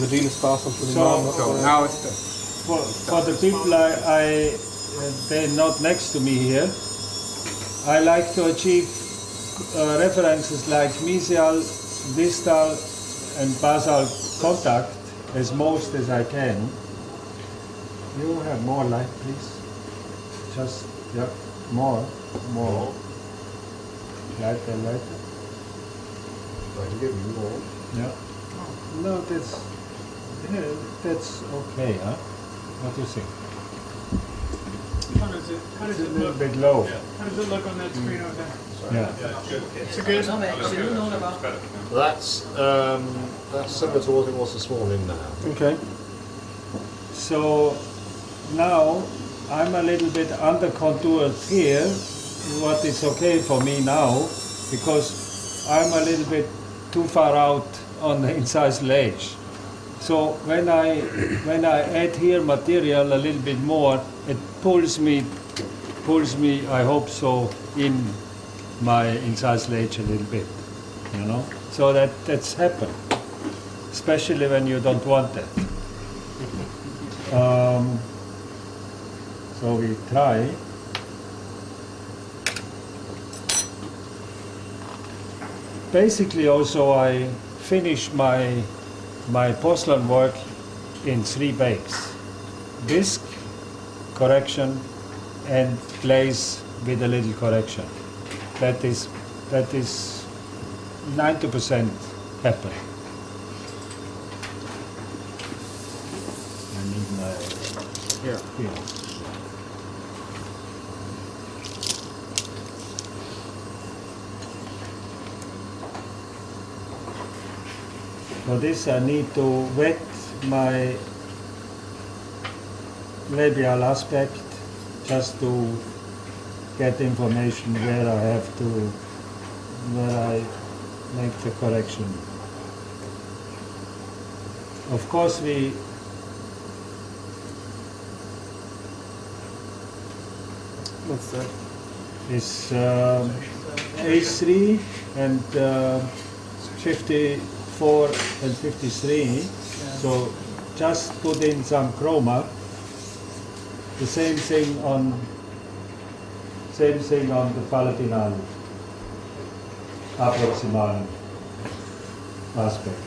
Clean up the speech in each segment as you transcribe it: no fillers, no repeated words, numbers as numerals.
the genus pass on to the So now it's the For the people they're not next to me here, I like to achieve references like mesial, distal and basal contact as most as I can. You have more light, please. Just, yeah, more. Lighter. I can give you more. Yeah. No, that's okay, huh? What do you think? How does it It's a little look? bit low. How does it look on that screen over there? Yeah. It's a good. That's similar to what it was this morning now. Okay. So now I'm a little bit under contoured here, what is okay for me now, because I'm a little bit too far out on the incised ledge. So when I add here material a little bit more, it pulls me, I hope so, in my incised ledge a little bit, you know. So that's happened, especially when you don't want that. So we try. Basically, also I finish my porcelain work in 3 bakes: disc, correction, and glaze with a little correction. That is 90% happen. I need my here. For this I need to wet my labial aspect just to get information where I make the correction. Of course What's that? It's A3 and 54 and 53. So just put in some chroma. The same thing on the palatinal approximal aspect.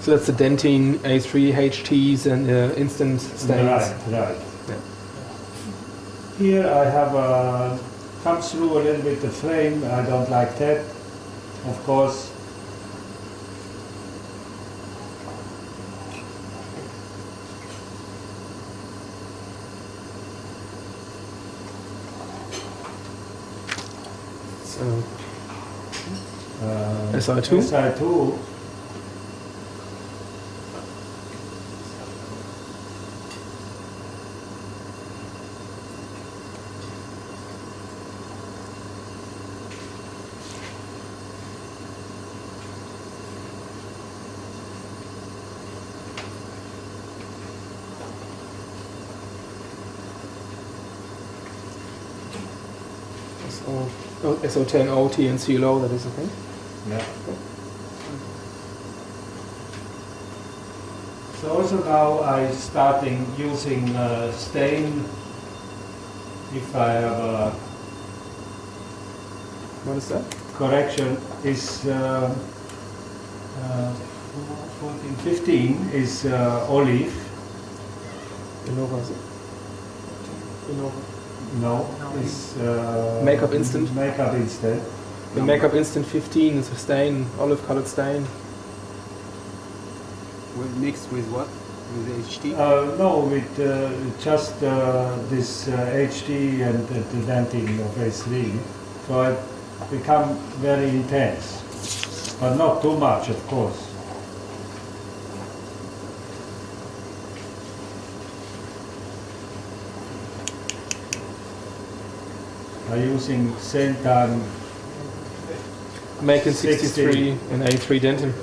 So that's the dentine A3 HTs and instant stains. Right. Yeah. Here I have comes through a little bit the frame. I don't like that, of course. So SI2. SI2. SO10 OT and CLO, that is okay. Yeah. So also now I starting using stain if I have a What is that? correction is 14, 15 is olive. Innova is it? Innova. No, it's Makeup Instant? Makeup Instant. The Makeup Instant 15 is a stain, olive colored stain. mixed with what? With HT? No, with just this HT and the denting of A3. So it become very intense, but not too much, of course. I'm using same time Make in 63 and A3 dentin.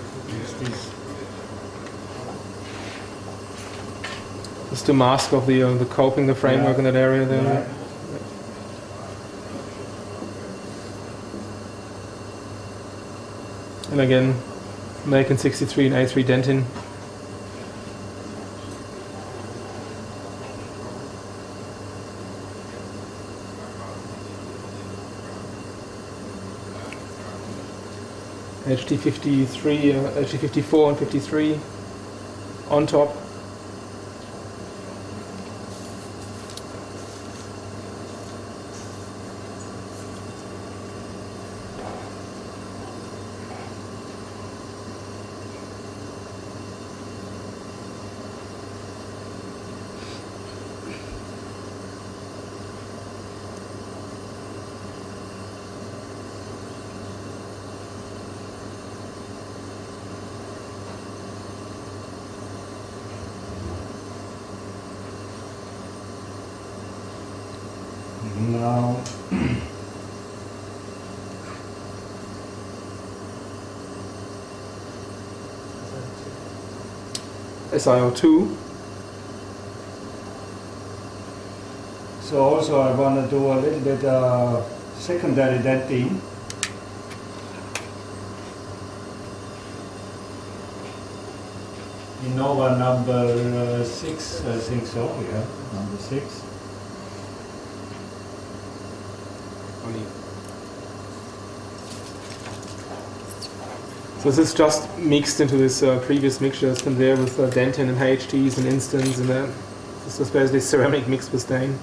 Just to mask of the coping, the framework in that area there. Yeah. And again, making 63 and A3 dentin. HT53, HT54 and 53 on top. Now, SiO2. so also I want to do a little bit secondary denting. Innova number 6, I think so, yeah, number 6. So this is just mixed into this previous mixture that's been there with dentin and HTs and instants, and this is basically ceramic mixed with stain.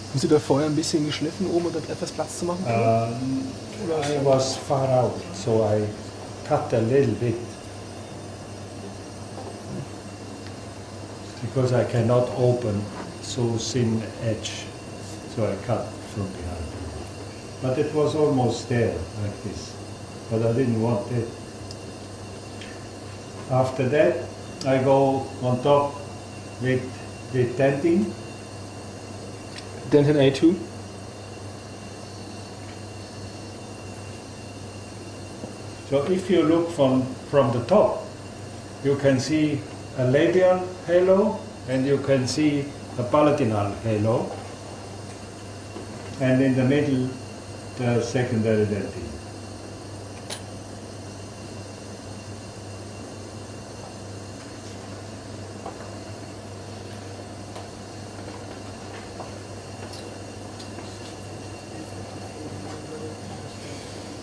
Haben Sie da vorher ein bisschen geschliffen, um etwas Platz zu machen? I was far out, so I cut a little bit. Because I cannot open so thin edge, so I cut from behind. But it was almost there, like this. But I didn't want it. After that, I go on top with denting. Dentin A2. So if you look from the top, you can see a labial halo and you can see a palatinal halo, and in the middle the secondary dentin.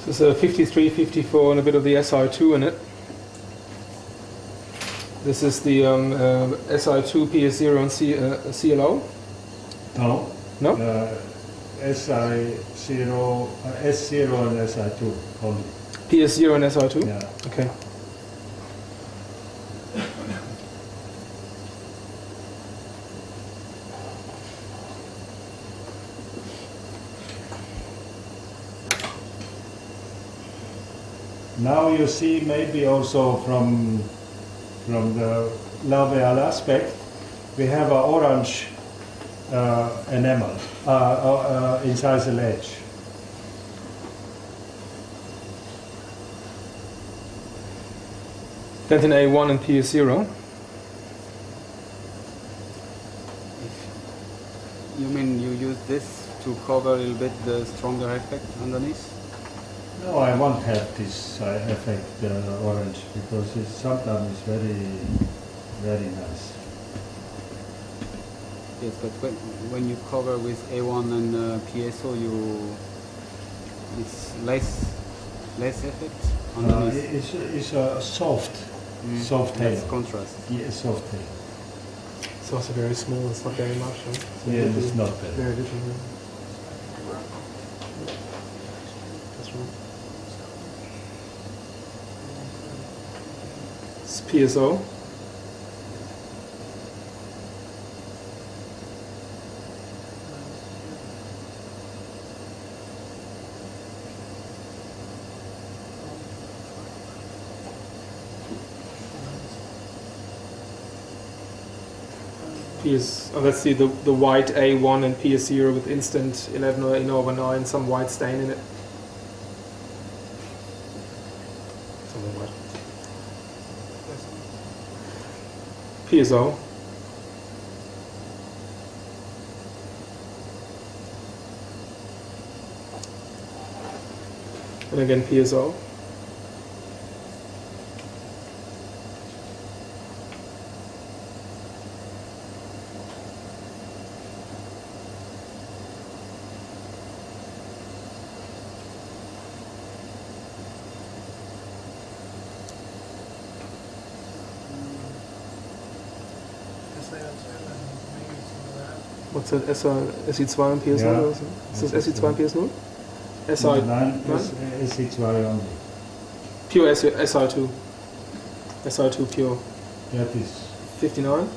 This is a 53, 54 and a bit of the SI2 in it. This is the SI2, PS0 and CLO? No? No? S0 and SI2 only. PS0 and SI2? Yeah. Okay. Now you see maybe also from the labial aspect, we have an orange enamel inside the ledge. Dentin A1 and PS0. You mean you use this to cover a little bit the stronger effect underneath? No, I won't have this effect orange because it sometimes very, very nice. Yes, but when you cover with A1 and PSO, it's less effect underneath. It's a soft hair. It's contrast. Yeah, soft hair. It's also very small, it's not very much. Right? So Yeah, it'll it's be not bad. very little. That's right. It's PSO. Let's see the white A1 and PS0 with instant 11 or Innova 9, some white stain in it. piezo. And again piezo. What's that? SI2 und PS0 Ja. oder so? Ist das SI2 und PS0? SI? Nein, SI2 only. Pure SI2. SI2 pure. That is 59?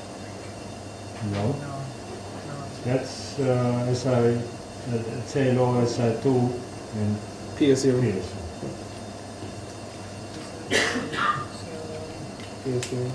no. No, no. That's SI, CLO, SI2 and PS0. PS. PS0.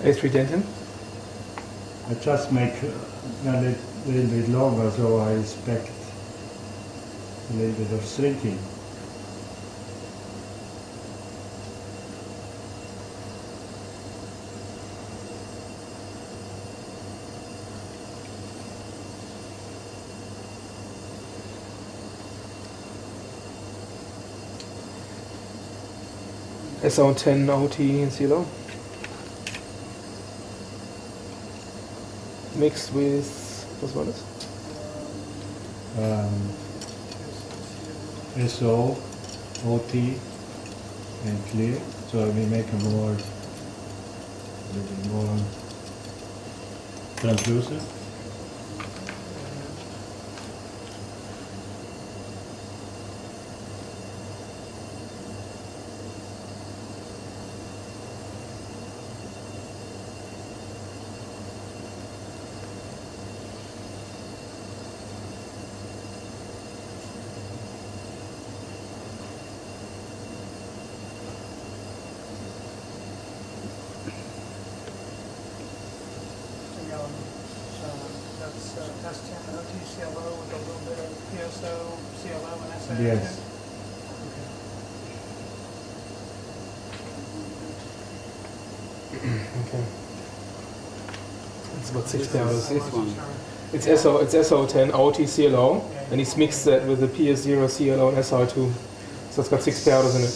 A3 dentin. I just make a little bit longer, so I expect a little bit of shrinking. SO10 OT in CLO. Mixed with, was war das? SO, OT, and clear. So we make a little bit more translucent. That's S10 OT CLO with a little bit of PSO, CLO, and SI. Yes. Okay. It's about 6 This powders. is this one. It's SO10 OT CLO, and he's mixed that with the PS0 CLO and SI2. So it's got 6 powders in it.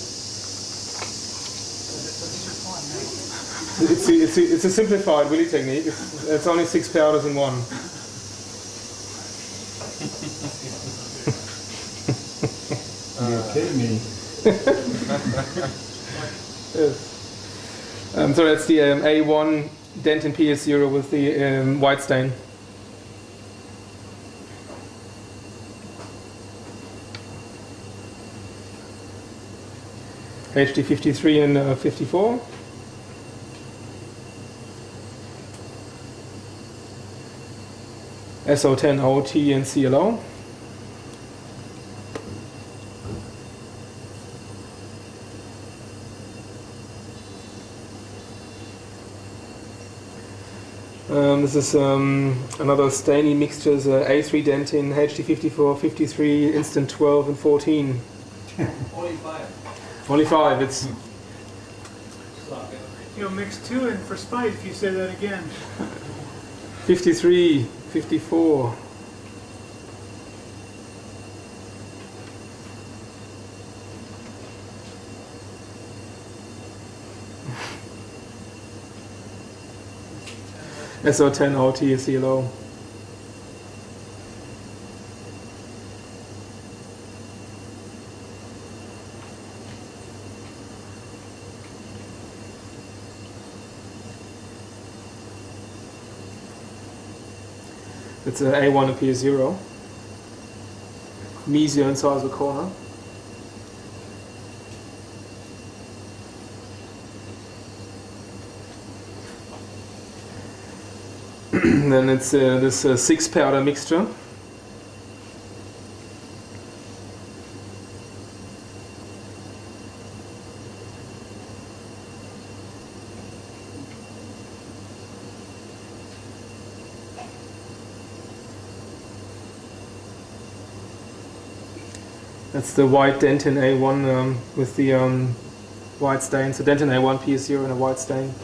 It's a simplified Willy technique. It's only 6 powders in one. You kidding me? Yes. So that's the A1 Dentin PS0 with the white stain. HD 53 and 54. SO10 OT and CLO. This is another stainy mixtures, A3 Dentin, HD 54, 53, Instant 12 and 14. Only 5. Only 5, it's... You'll mix 2 in for spite if you say that again. 53, 54. SO10 OT CLO. It's a A1 and PS0. Mesia inside the corner. Then it's this 6 powder mixture. That's the white dentin A1 with the white stain. So dentin A1 PS0 and a white stain.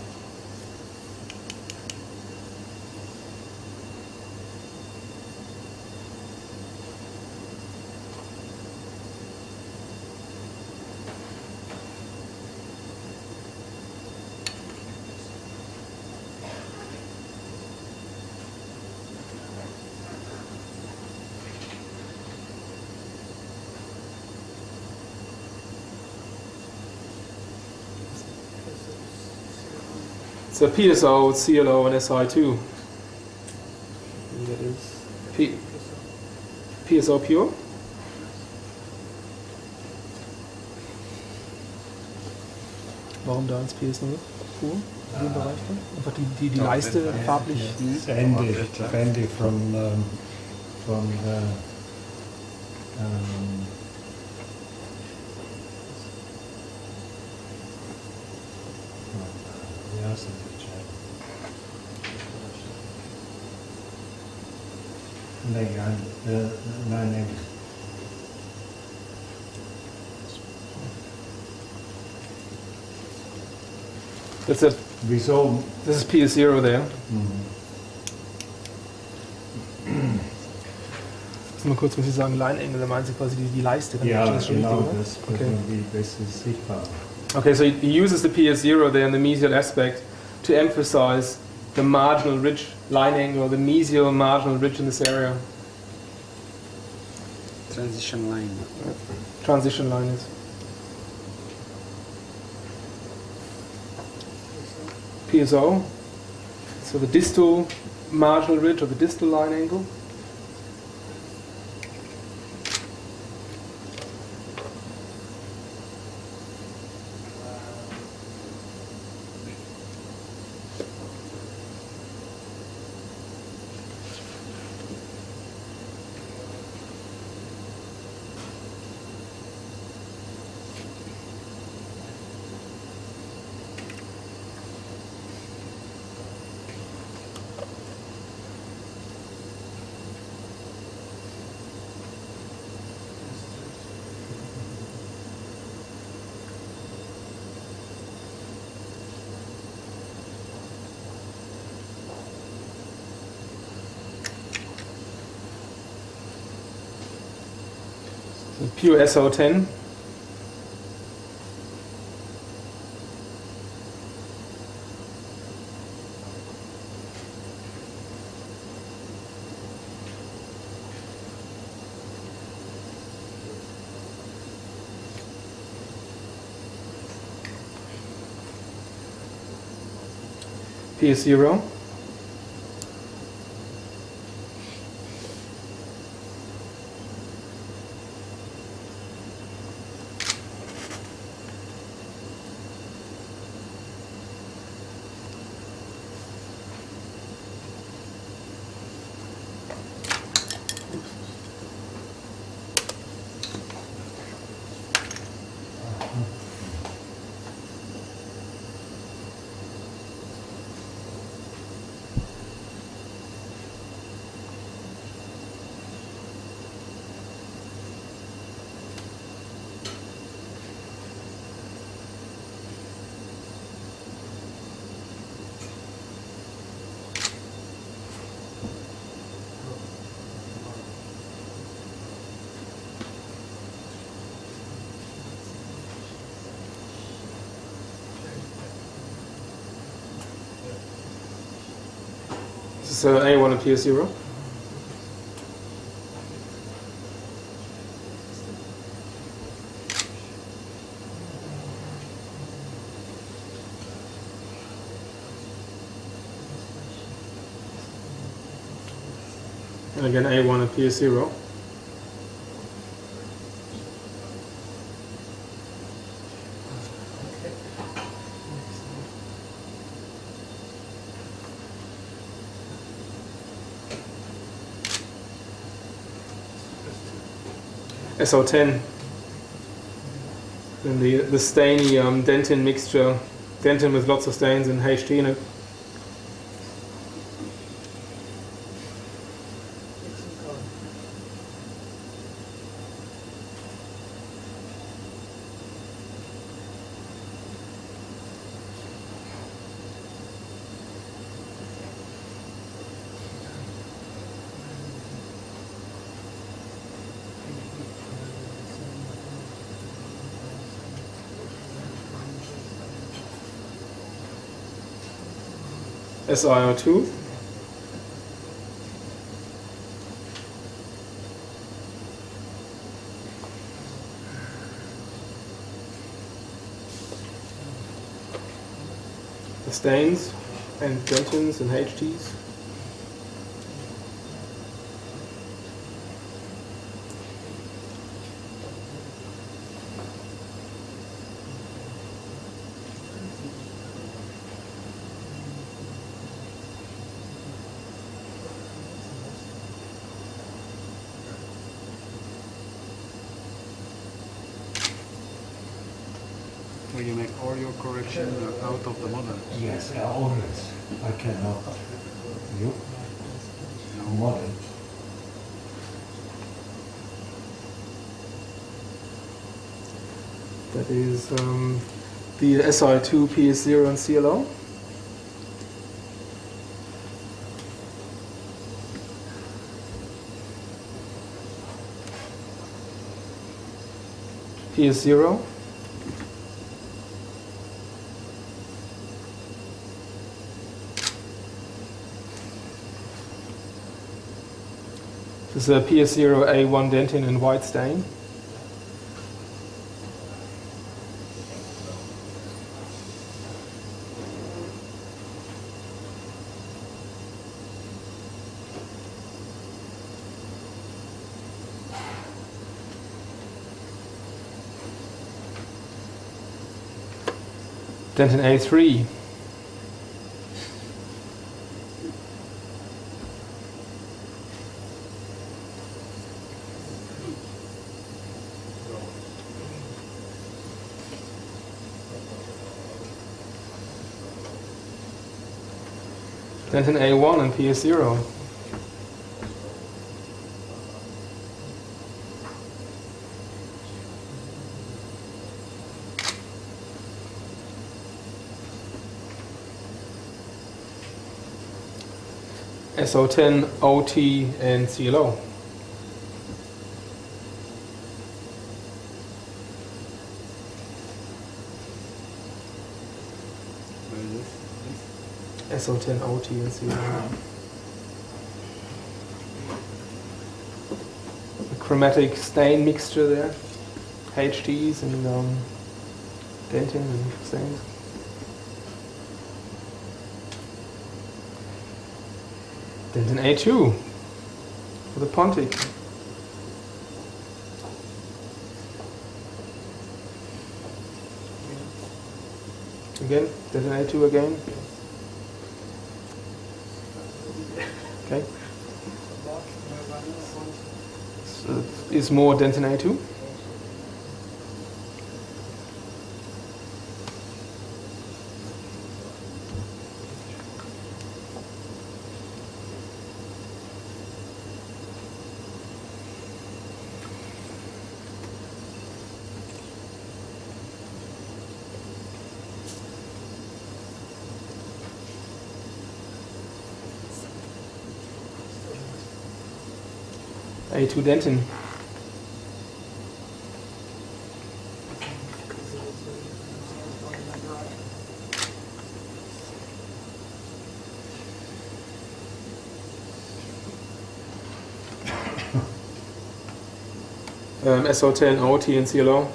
So PSO, CLO, and Si2. And that is PSO pure. Warum da ins PSO pur? In dem Bereich da? Einfach die Leiste farblich. It's Andy from Nein. That's it. Wieso? This is PS0 there. Mal kurz, muss ich sagen, Line Angle, da meint sie quasi die Leiste. Ja, das schon genau, richtig, oder? das wird irgendwie besser sichtbar. Okay, so he uses the PS0 there in the mesial aspect to emphasize the marginal ridge line angle, the mesial marginal ridge in this area. Transition line. Transition line is. PSO, so the distal marginal ridge or the distal line angle. Pure SO10. PS0. This is A1 and PS0. And again A1 and PS0. SO10. And the stainy dentin mixture, dentin with lots of stains and HT in it. Take some color. SiO2. The stains and dentins and HTs. Will you make all your correction out of the model? Yes, always. I cannot. You? Model. That is the SiO2, PS0 and CLO. PS0. This is a PS0 A1 dentin and white stain. Dentin A3. Dentin A1 and PS0. SO10, OT and CLO. Where is this? SO10, OT and CLO. A chromatic stain mixture there. HTs and dentin and stains. Dentin A2 for the Pontic. Again, dentin A2 again. Okay. So is more dentin A2. A2 dentin. SO10, OT and CLO.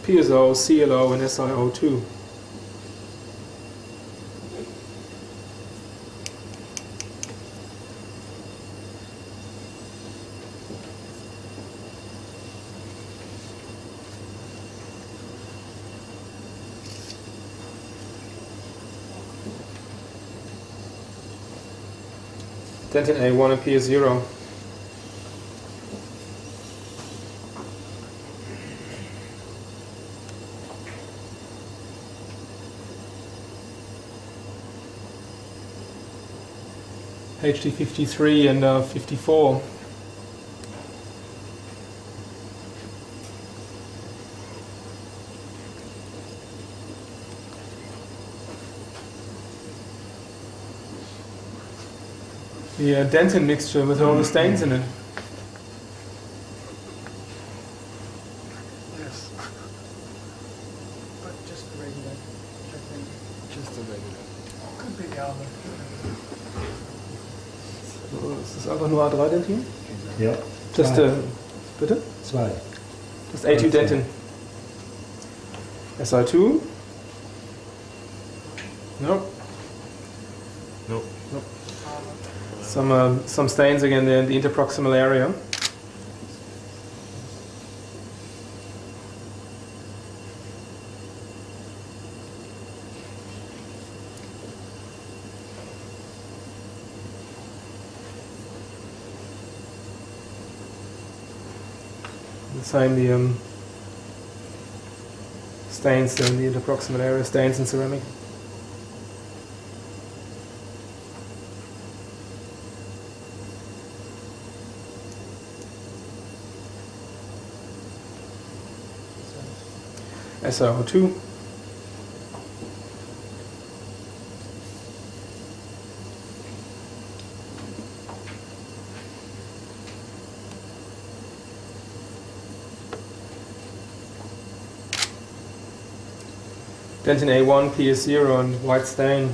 PSO, CLO and SiO2. Dentin A1 appears 0. HD 53 and 54. The dentin mixture with all the stains in it. Yes. But just the regular, I think. Just a regular. Could be the other. So, ist das einfach nur A3-Dentin? Ja. Just, bitte? 2. Just A2 dentin. SI2? Nope. Nope. Some stains again there in the interproximal area. The same the stains there in the interproximal area, stains in ceramic. SiO2. Dentin A1, PS0 and white stain.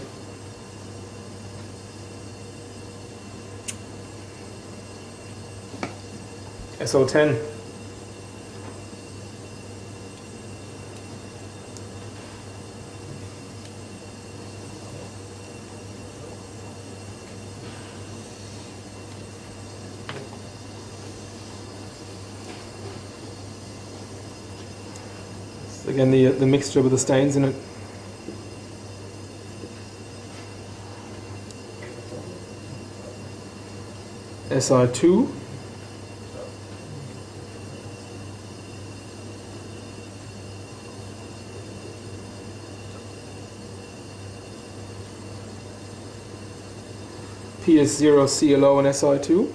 SO10. Again, the mixture with the stains in it. Si2. PS0 CLO and Si2.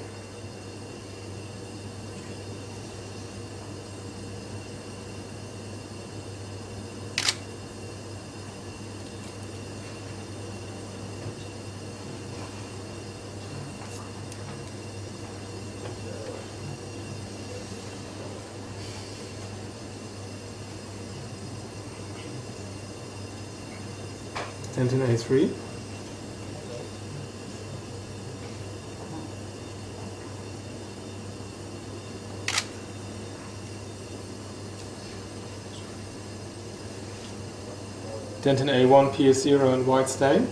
Dentin A3. Dentin A1, PS0 and white stain.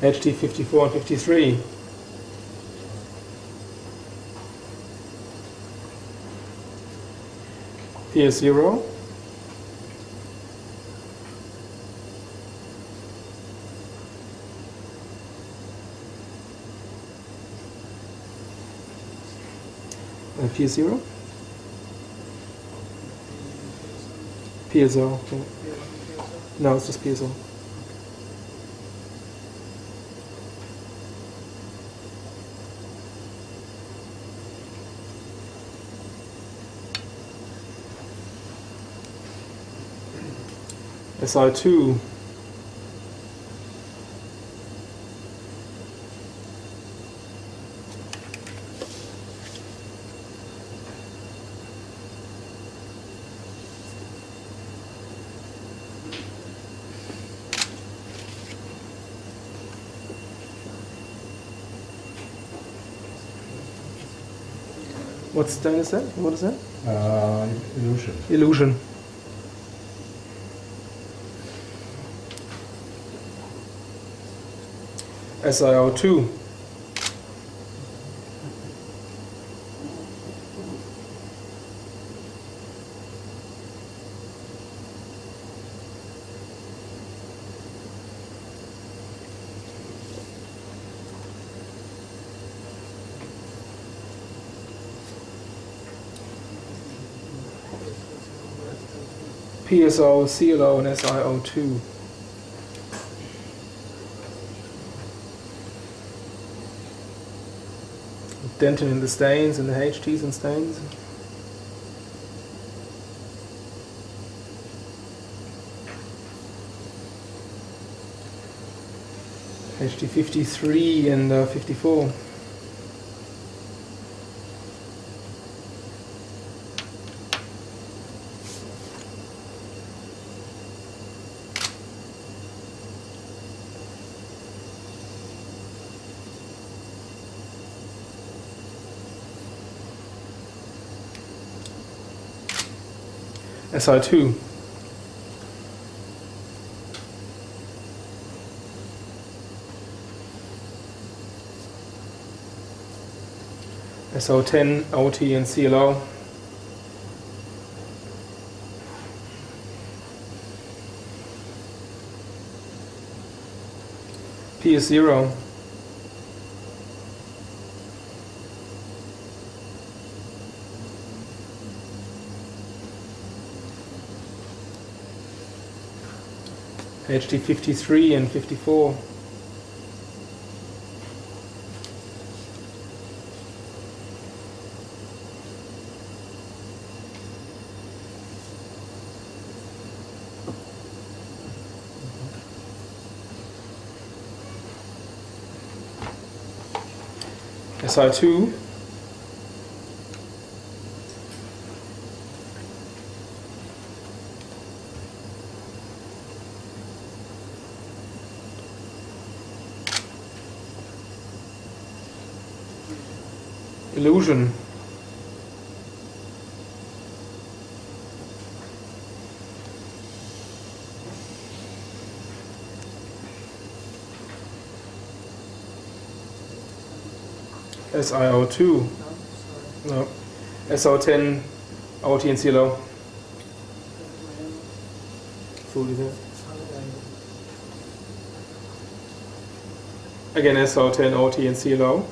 HT 54 and 53. PS0. PS0. PSO. Yeah. No, it's just PSO. Si2. What stain is that? What is that? Illusion. Illusion. SiO2. PSO, CLO, and SiO2. Dentin in the stains and the HTs and stains. HT 53 and 54. SI2. SO10, OT and CLO. PS0. HT 53 and 54. SI2. Illusion. SiO2. No. SO10, OT and CLO. Fully there. Again, SO10, OT and CLO.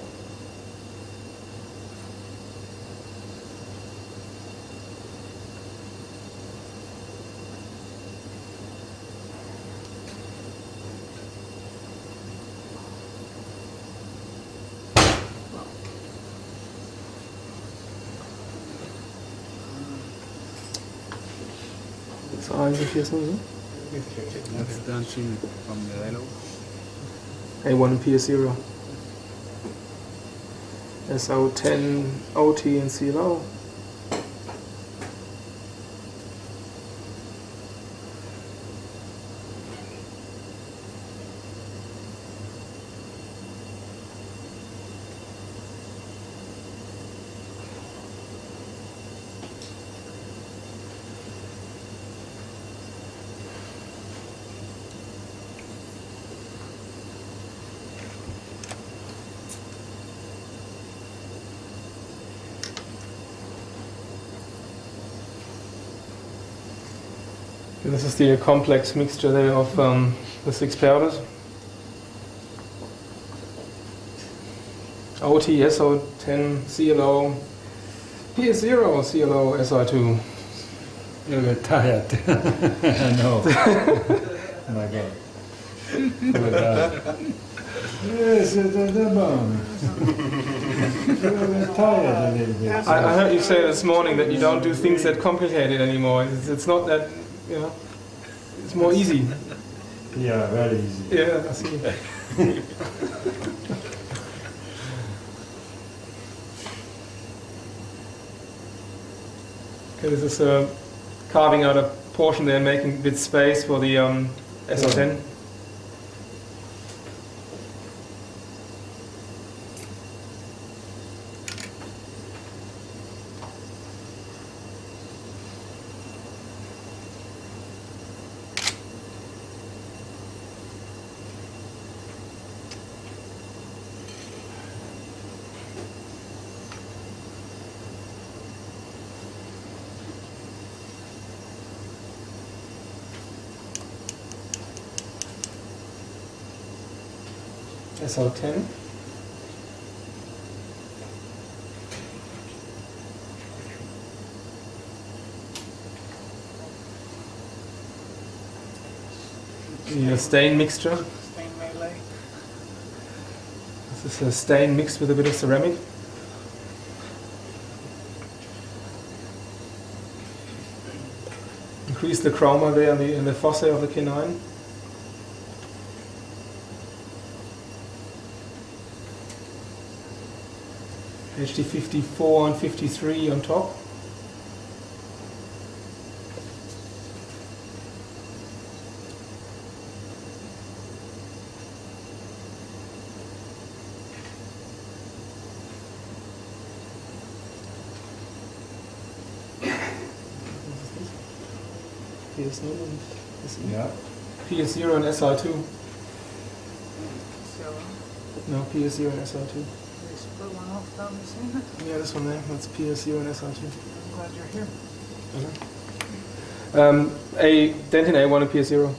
That's dancing from the yellow. A1 and PS0. SO10, OT and CLO. This is the complex mixture there of the 6 powders. OT, SO10, CLO, PS0, CLO, SI2. You get tired. I know. Oh my God. Yes, the bone. You get tired a little bit. I heard you say this morning that you don't do things that complicated anymore. It's not that, you know, it's more easy. Yeah, very easy. Yeah, I see. Okay, this is carving out a portion there, making a bit space for the SO10. SO10. The stain mixture. Stain melee. This is a stain mixed with a bit of ceramic. Increase the chroma there in the foci of the K9. HD 54 and 53 on top. Yeah. PS0 and SR2. So, No, PS0 and SR2. they split one off without me seeing it. Yeah, this one there. That's PS0 and SR2. I'm glad you're here. A Dentin A1 and PS0.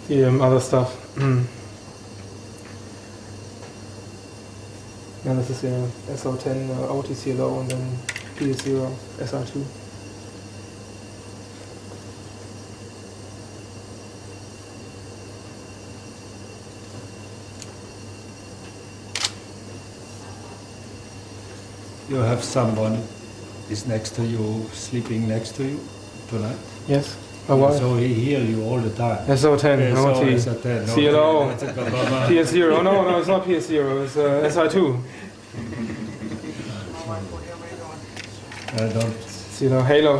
Yeah. The other stuff. And this is SO10 OTCLO and then PS0 SR2. You have someone is next to you, sleeping next to you tonight? Yes. My wife. So he hear you all the time. SO10 OT. SO10, CLO. okay. PS0. Oh, no, it's not PS0. It's SR2. My wife will hear me going. Don't. CLO. Halo.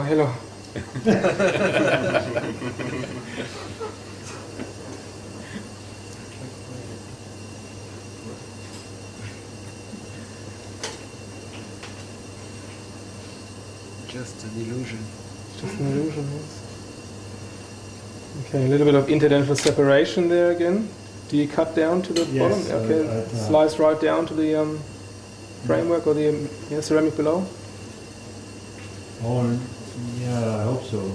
Just an illusion. Just an illusion, yes. Okay, a little bit of interdental separation there again. Do you cut down to the Yes, bottom? Okay, right, slice right down to the framework or the ceramic below. Oh, yeah, I hope so.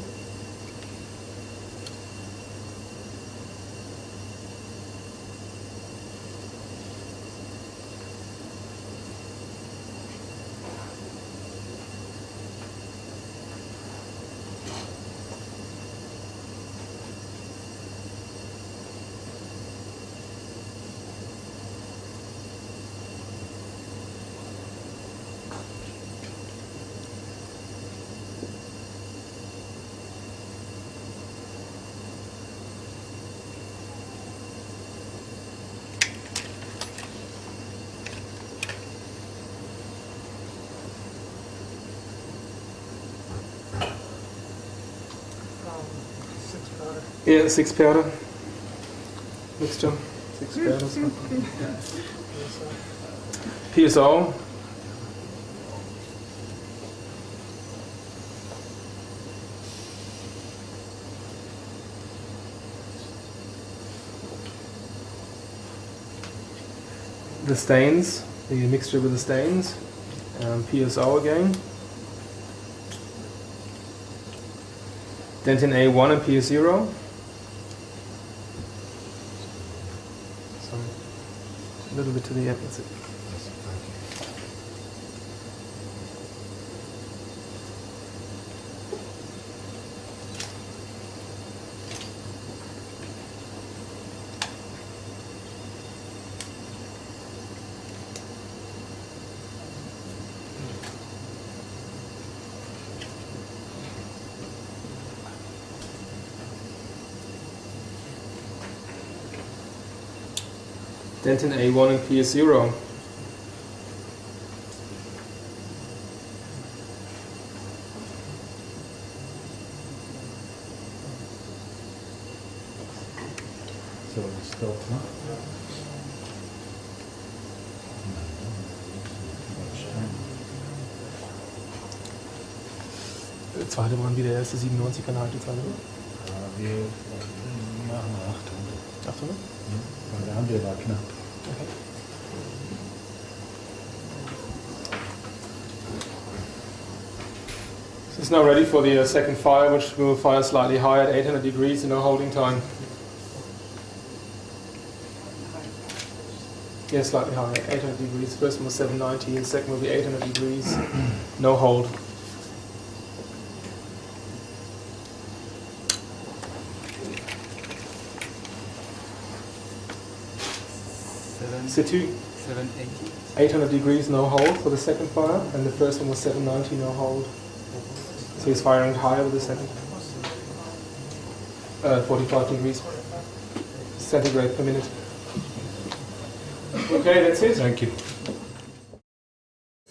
Six powder. Yeah, 6 powder mixture. 6 powders. PSO. The stains, the mixture with the stains. PSO again. Dentin A1 and PS0. Sorry. A little bit to the end. That's it. Dentin A1 and PS0. So stop, huh? Der zweite waren wieder erste 97 er Haltezahl. Wir machen 800. 800? Weil der andere war knapp. Okay. It's now ready for the second fire, which will fire slightly higher at 800 degrees, no holding time. Yeah, slightly higher, 800 degrees. First one was 790, and the second will be 800 degrees, no hold. Situ, 780. 800 degrees, no hold for the second fire, and the first one was 790, no hold. So he's firing higher with the second. 45 degrees centigrade per minute. Okay, that's it. Thank you.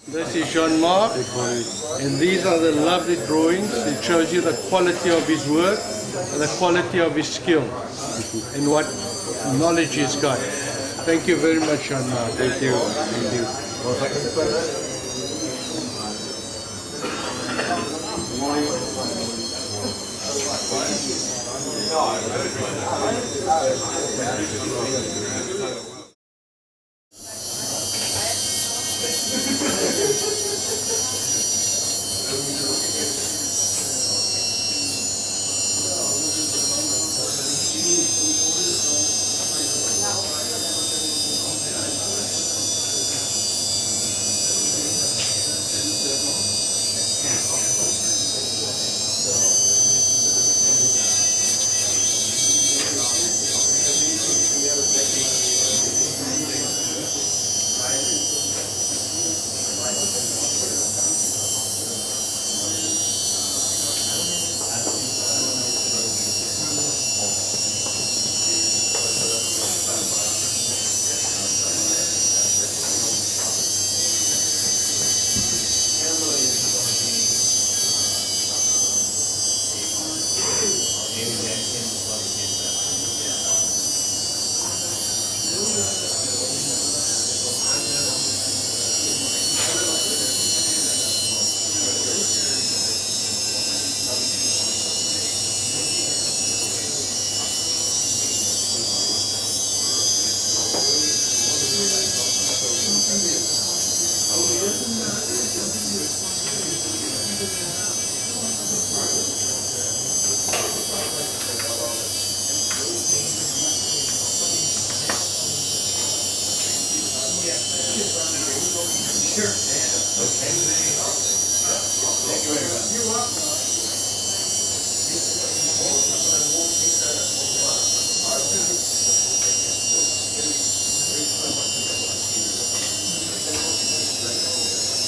This is Jean-Marc, and these are the lovely drawings. It shows you the quality of his work, and the quality of his skill, and what knowledge he's got. Thank you very much, Jean-Marc. Thank you. Thank you.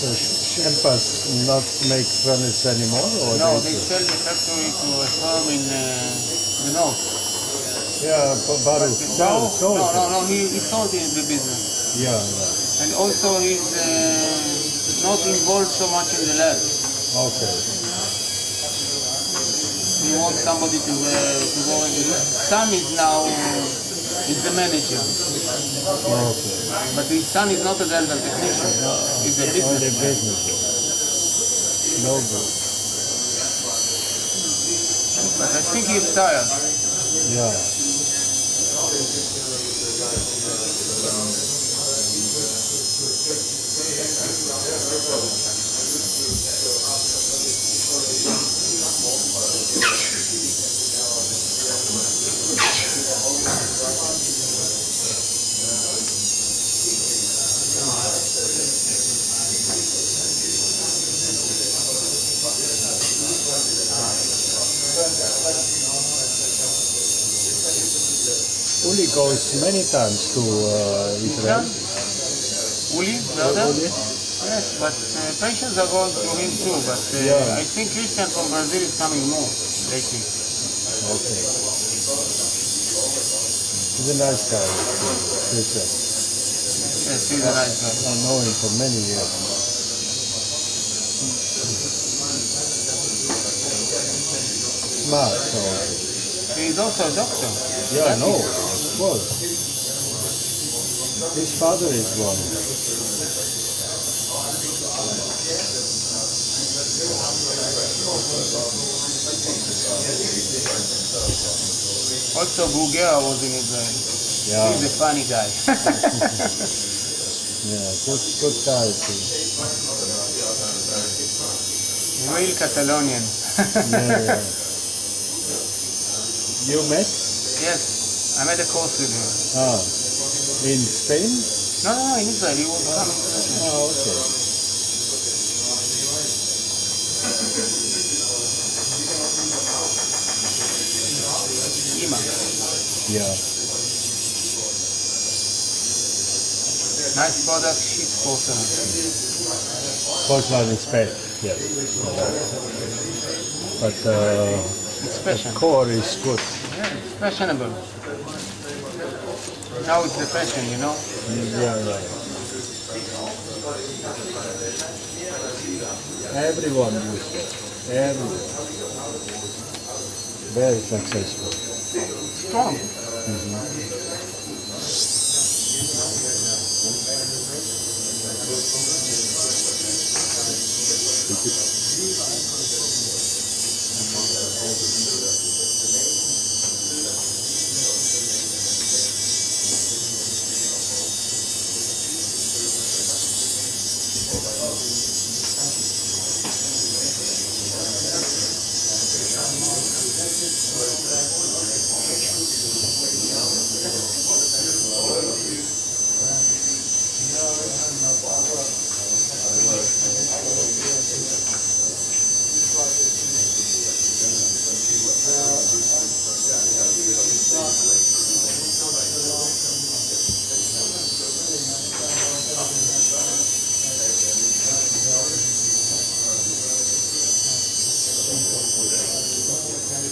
So Shempas not make furnace anymore, or No, they sell the factory to a firm in the north. Yeah, Baruch. No, he sold the business. Yeah. And also he's not involved so much in the lab. Okay. He wants somebody to go in. His son is now the manager. Okay. But his son is not a dental technician. He's a Only businessman. business. No good. But I think he's tired. Yeah. Uli goes many times to Israel. Uli, brother? Uli? Yes, but patients are going to him too. But Yeah. I think Christian from Brazil is coming more lately. Okay. He's a nice guy, Christian. Yes, he's a nice guy. I know him for many years. Smart, so. He's also a doctor. Yeah, I know, of course. His father is one. Also, Bulgaria was in Israel. Yeah, He's a funny guy. yeah, good guy too. Real Catalonian. Yeah. You met? Yes, I made a course with him. Ah, in Spain? No, in Israel. He was coming. Oh, okay. Ima. Yeah. Nice product, sheet porcelain. Porcelain is Spain, yes. But It's the fashion. core is good. Yeah, it's fashionable. Now it's the fashion, you know. Yeah. Everyone uses it. Everyone. Very successful. Strong.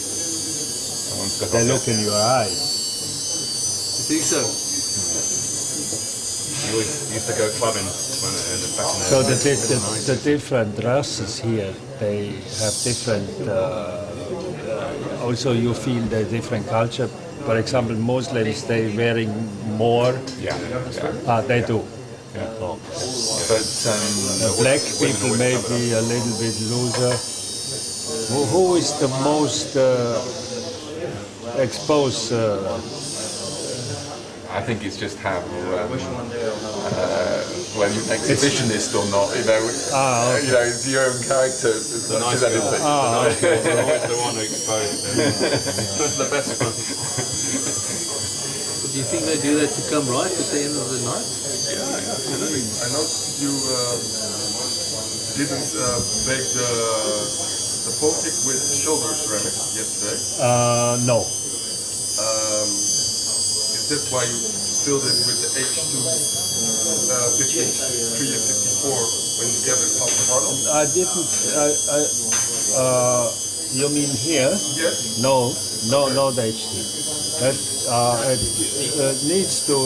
Someone's got They off look it. in your eyes. You think so? You always used to go clubbing when back in the So the different races here, they have different. Also, you feel the different culture. For example, Muslims they wearing more. yeah. They do. Oh. But Black women people always may cover be a little bit looser. Who is the most exposed? I think it's just how whether you're an exhibitionist or not. You know, Okay. you know, it's your own character as much as anything. Ah, okay. Always the one who exposed the best one. Do you think they do that to come right at the end of the night? Yeah, absolutely. I noticed you didn't bake the poke with shoulder ceramics yesterday. No. Is that why you filled it with the H2 53 and 54 when you gathered half the model? I didn't. You mean here? Yes. No, not HD. That it needs to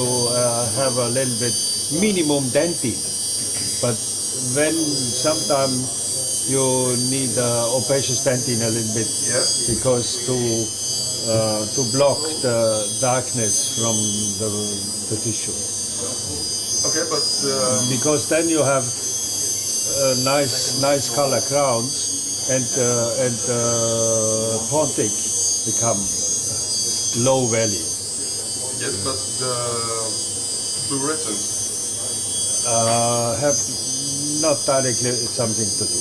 have a little bit minimum denting, but when sometimes you need opacious denting a little bit Yes. because to block the darkness from the tissue. Okay, but Because then you have nice color crowns and pontic become low value. yes, but the fluorescence. Have not directly something to do.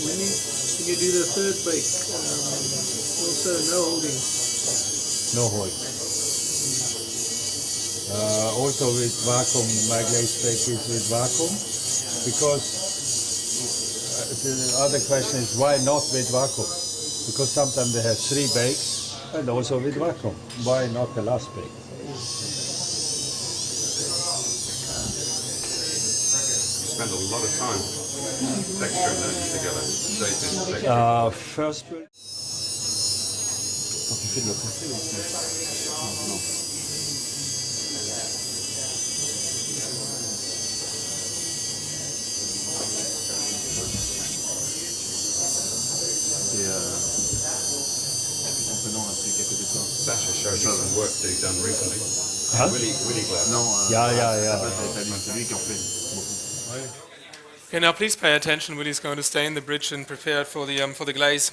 When you do the third bake, also no holding. No hold. Also with vacuum, my glaze bake is with vacuum because the other question is why not with vacuum? Because sometimes they have 3 bakes and also with vacuum. Why not the last bake? You spend a lot of time texturing those together, shaping, texturing. First build. Quand tu fais de la poncée aussi. Non. C'est un peu dans un truc à côté de toi. Sasha showed you some work that he's done recently. Huh? Willy glass. Non, Yeah. c'est lui qui en fait beaucoup. Okay, now please pay attention. Willie's going to stain the bridge and prepare it for the glaze.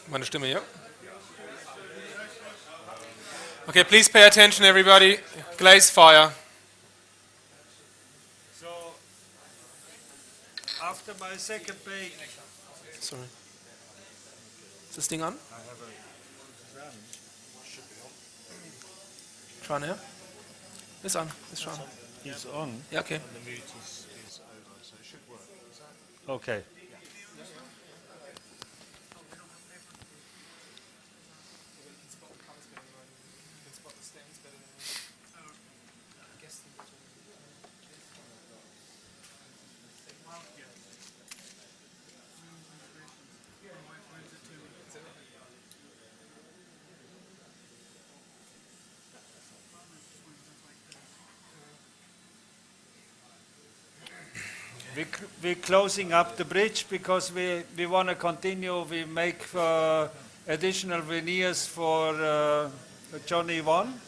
meine Stimme, ja. Okay, please pay attention, everybody. Glaze fire. So, after my second bake, Sorry. Ist das Ding an? Schon, ja? Ist an, ist schon an. it's on. Ja, okay. Okay. We're closing up the bridge because we want to continue. We make additional veneers for Johnny 1.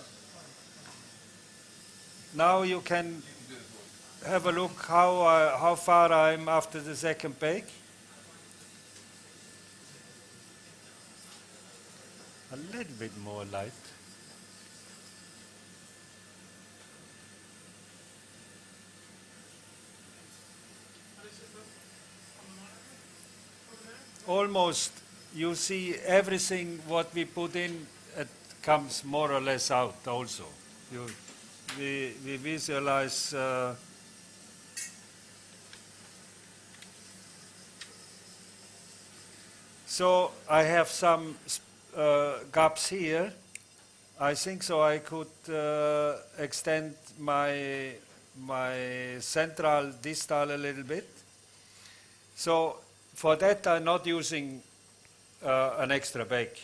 Now you can have a look how far I'm after the second bake. A little bit more light. Almost, you see everything what we put in, it comes more or less out also. We visualize so I have some gaps here. I think so I could extend my central distal a little bit. So for that I'm not using an extra bake.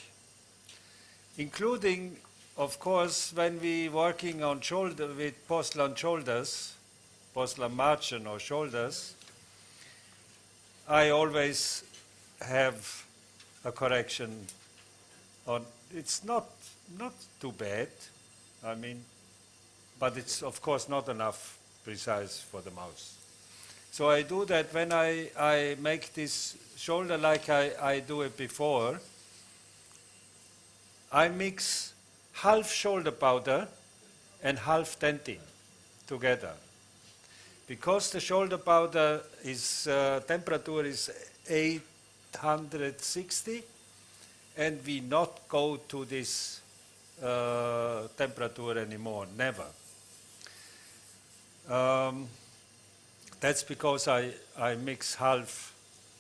Including, of course, when we working on shoulder with porcelain shoulders, porcelain margin or shoulders, I always have a correction on. It's not too bad, I mean, but it's of course not enough precise for the mouse. So I do that when I make this shoulder like I do it before. I mix half shoulder powder and half dentin together. Because the shoulder powder is temperature is 860, and we not go to this temperature anymore, never. That's because I mix half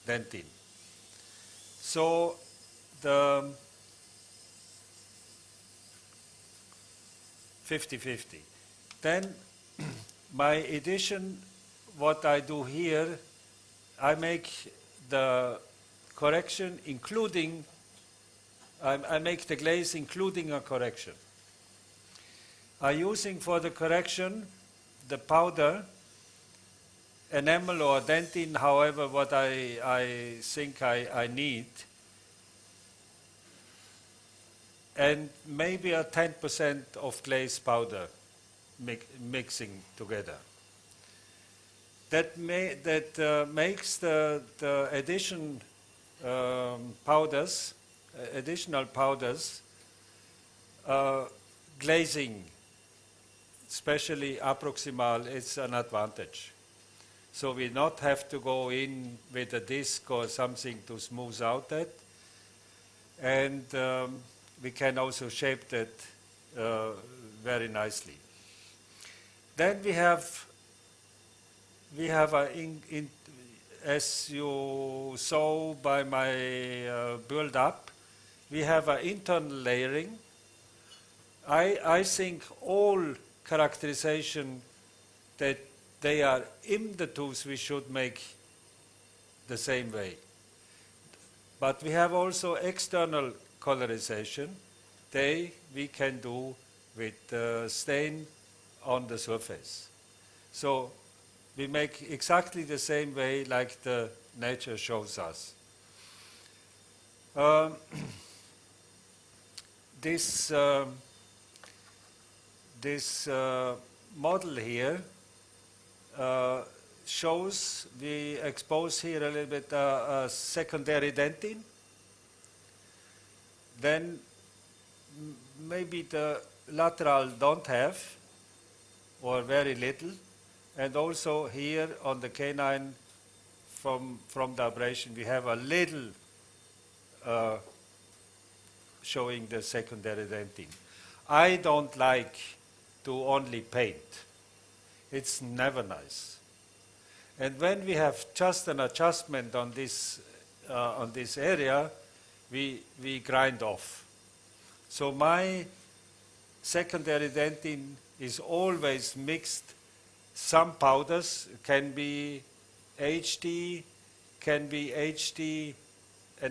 dentin. So the 50-50. Then my addition, what I do here, I make the correction including, I make the glaze including a correction. I'm using for the correction the powder, enamel or dentin, however what I think I need, and maybe a 10% of glaze powder mixing together. That makes the additional powders, glazing, especially approximal, it's an advantage. So we not have to go in with a disc or something to smooth out that, and we can also shape that very nicely. Then we have as you saw by my build-up, we have an internal layering. I think all characterization that they are in the tooth we should make the same way. But we have also external colorization. We can do with stain on the surface. So we make exactly the same way like the nature shows us. This model here shows, we expose here a little bit a secondary dentin. then maybe the lateral don't have, or very little, and also here on the canine from the abrasion we have a little showing the secondary dentin. I don't like to only paint. It's never nice. And when we have just an adjustment on this area, we grind off. So my secondary dentin is always mixed. Some powders can be HD, and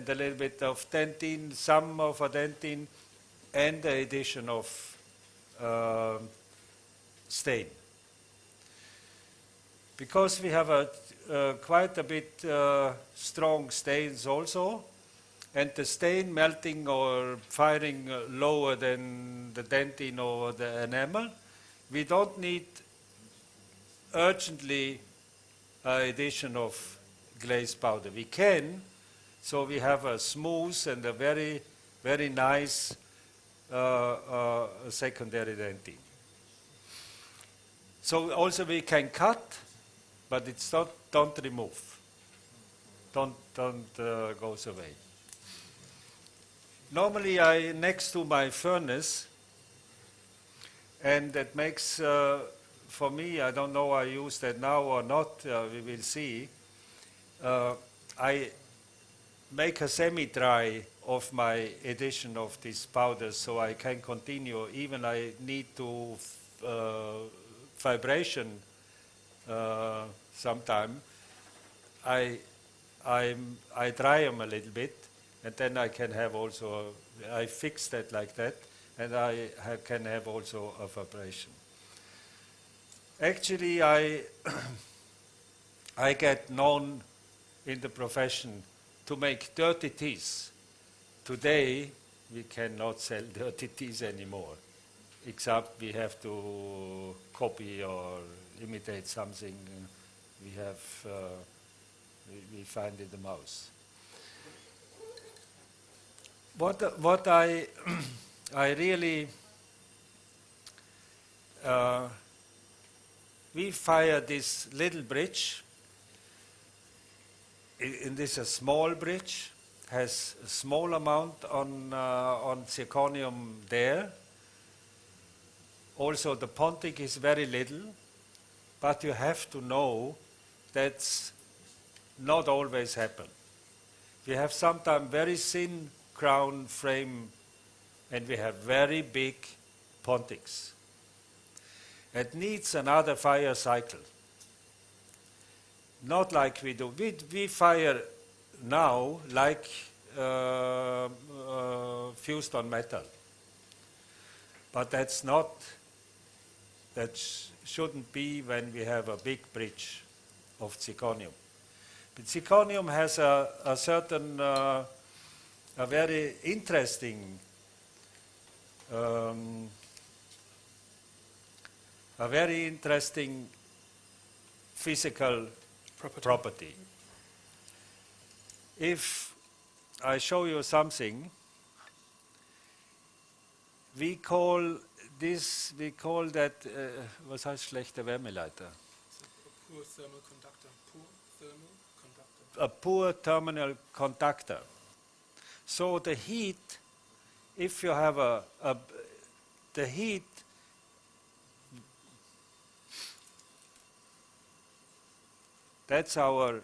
a little bit of dentin, some of a dentin, and the addition of stain. Because we have quite a bit strong stains also, and the stain melting or firing lower than the dentin or the enamel, we don't need urgently addition of glaze powder. We can, so we have a smooth and a very, very nice secondary dentin. So also we can cut, but it's not, don't remove. Don't goes away. Normally I next to my furnace, and that makes for me, I don't know I use that now or not, we will see. I make a semi-dry of my addition of these powders so I can continue, even I need to vibration sometime. I dry them a little bit, and then I can have also, I fix that like that, and I can have also a vibration. Actually, I get known in the profession to make dirty teas. Today, we cannot sell dirty teas anymore, except we have to copy or imitate something we have, we find in the mouse. What I really, we fire this little bridge. In this a small bridge, has a small amount on zirconium there. Also the pontic is very little, but you have to know that's not always happen. We have sometimes very thin crown frame, and we have very big pontics. It needs another fire cycle. Not like we do. We fire now like fused on metal. But that's not, that shouldn't be when we have a big bridge of zirconium. But zirconium has a certain, a very interesting physical property. If I show you something, we call that, was heißt schlechter Wärmeleiter? Poor thermal conductor. Poor thermal conductor. A poor terminal conductor. So the heat, if you have the heat, that's our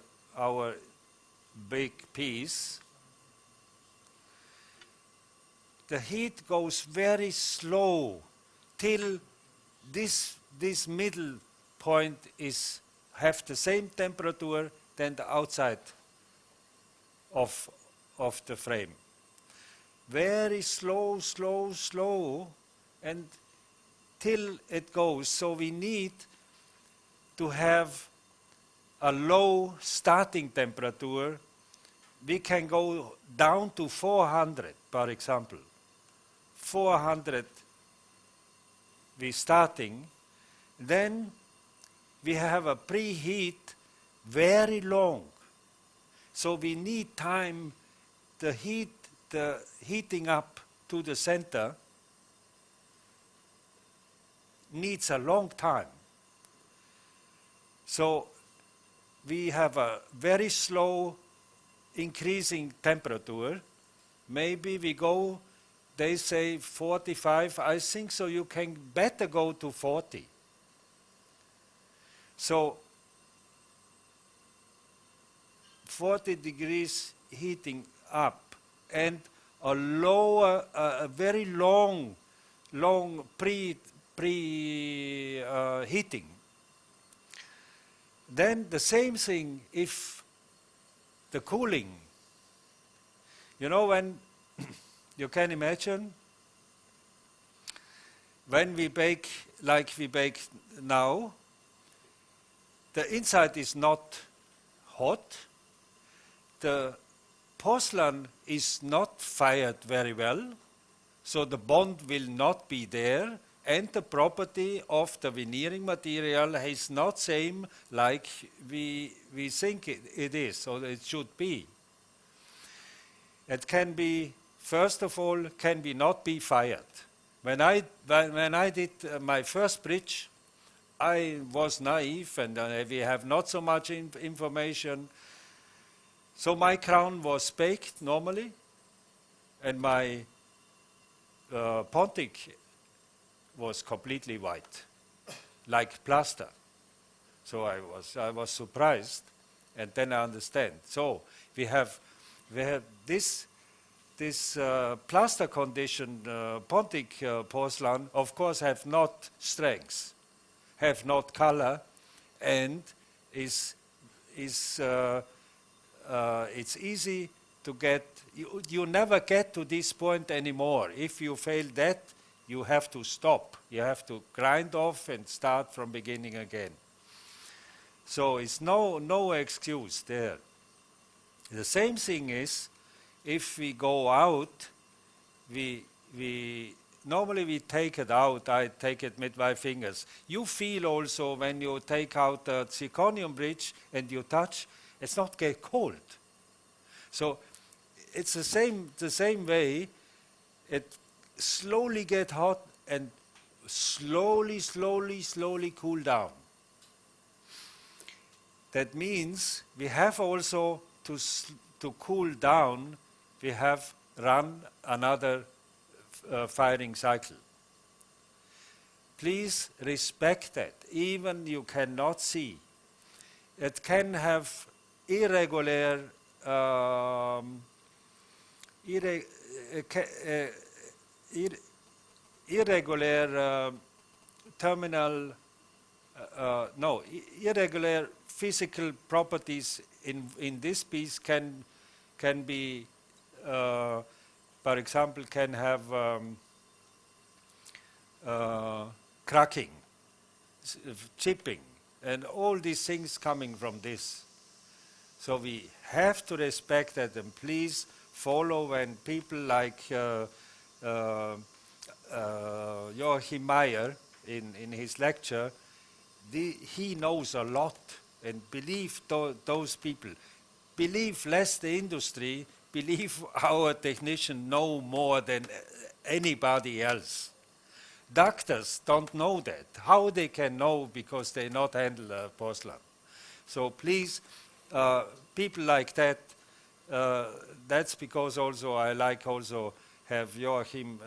big piece. The heat goes very slow till this middle point have the same temperature than the outside of the frame. Very slow, and till it goes. So we need to have a low starting temperature. We can go down to 400, for example. 400 we starting. Then we have a preheat very long. So we need time, the heat the heating up to the center needs a long time. So we have a very slow increasing temperature. Maybe we go, they say 45, I think so you can better go to 40. So 40 degrees heating up and a lower, a very long heating. Then the same thing if the cooling. You know, when you can imagine when we bake like we bake now, the inside is not hot, the porcelain is not fired very well, so the bond will not be there, and the property of the veneering material is not same like we think it is, or it should be. It can be, first of all, can be not be fired. When I did my first bridge, I was naive and we have not so much information. So my crown was baked normally, and my pontic was completely white, like plaster. So I was surprised, and then I understand. So we have this plaster conditioned pontic porcelain, of course, have not strength, have not color, and it's easy to get. You never get to this point anymore. If you fail that, you have to stop. You have to grind off and start from beginning again. So it's no excuse there. The same thing is, if we go out, we normally we take it out. I take it with my fingers. You feel also when you take out the zirconium bridge and you touch, it's not get cold. So it's the same way. It slowly get hot and slowly cool down. That means we have also to cool down, we have run another firing cycle. Please respect that, even you cannot see. It can have irregular terminal, irregular physical properties in this piece can be, for example, can have cracking, chipping, and all these things coming from this. So we have to respect that, and please follow when people like Joachim Meyer in his lecture, he knows a lot, and believe those people. Believe less the industry, believe our technicians know more than anybody else. Doctors don't know that. How they can know, because they not handle porcelain. So please, people like that, that's because also I like also have Joachim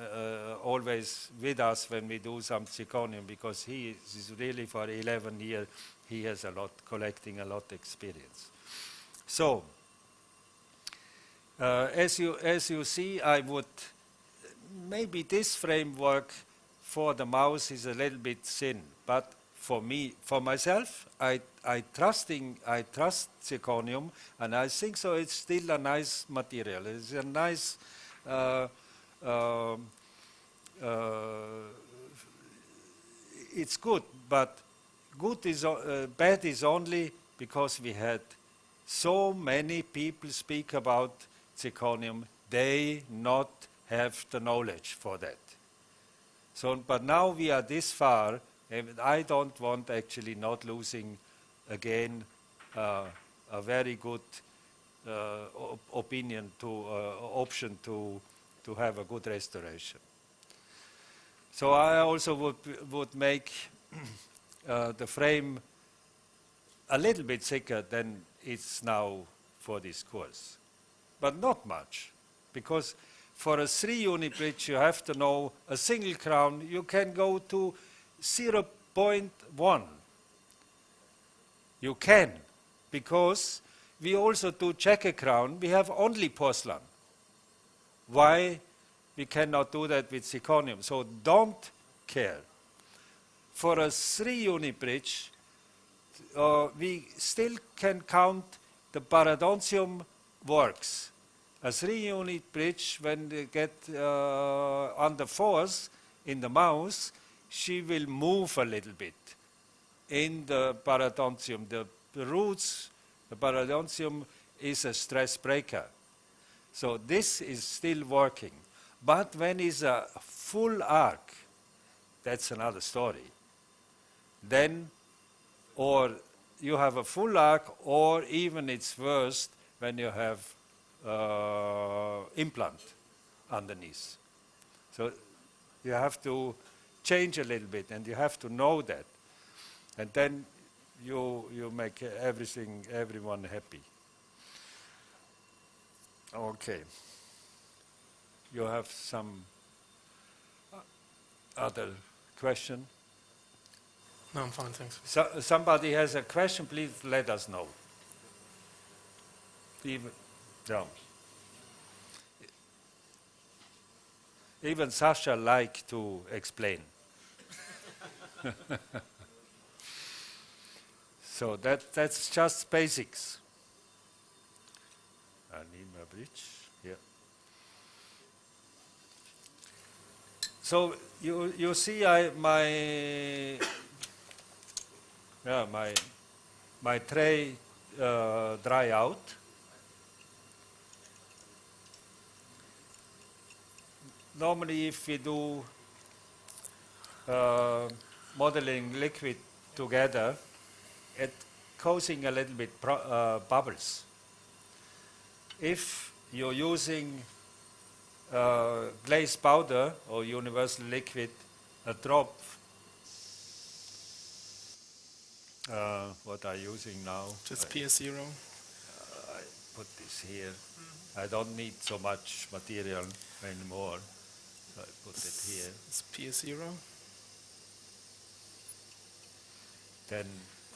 always with us when we do some zirconium, because he is really for 11 years, he has a lot, collecting a lot experience. So, as you see, I would, maybe this framework for the mouse is a little bit thin, but for me, for myself, I trust zirconium, and I think so it's still a nice material. It's a nice, it's good, but good is bad is only because we had so many people speak about zirconium, they not have the knowledge for that. So, but now we are this far, and I don't want actually not losing again a very good opinion to option to have a good restoration. So I also would make the frame a little bit thicker than it's now for this course, but not much, because for a 3-unit bridge you have to know a single crown you can go to 0.1. You can, because we also do checker crown, we have only porcelain. Why we cannot do that with zirconium? So don't care. For a 3-unit bridge, we still can count the parodontium works. A 3-unit bridge, when they get under force in the mouth, she will move a little bit in the parodontium. The roots, the parodontium is a stress breaker. So this is still working. But when it's a full arc, that's another story. Then, or you have a full arc, or even it's worse when you have implant underneath. So you have to change a little bit, and you have to know that. And then you make everyone happy. Okay. You have some other question? No, I'm fine, thanks. So, somebody has a question, please let us know. Even Sasha like to explain. So that's just basics. I need my bridge here. So you see my tray dry out. Normally, if we do modeling liquid together, it causing a little bit bubbles. If you're using glaze powder or universal liquid, a drop, what are you using now? Just PS0. I put this here. I don't need so much material anymore. So I put it here. It's PS0. Then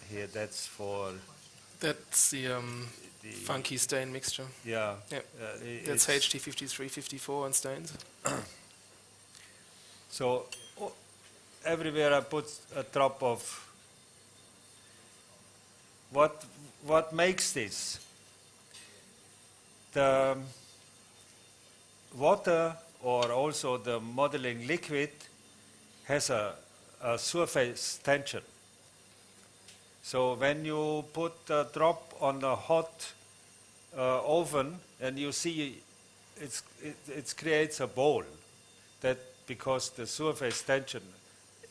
here, that's for... That's the funky stain mixture. Yeah. Yep. That's HT53, 54 on stains. So everywhere I put a drop of... What makes this? The water or also the modeling liquid has a surface tension. So when you put a drop on a hot oven and you see it creates a ball, that because the surface tension,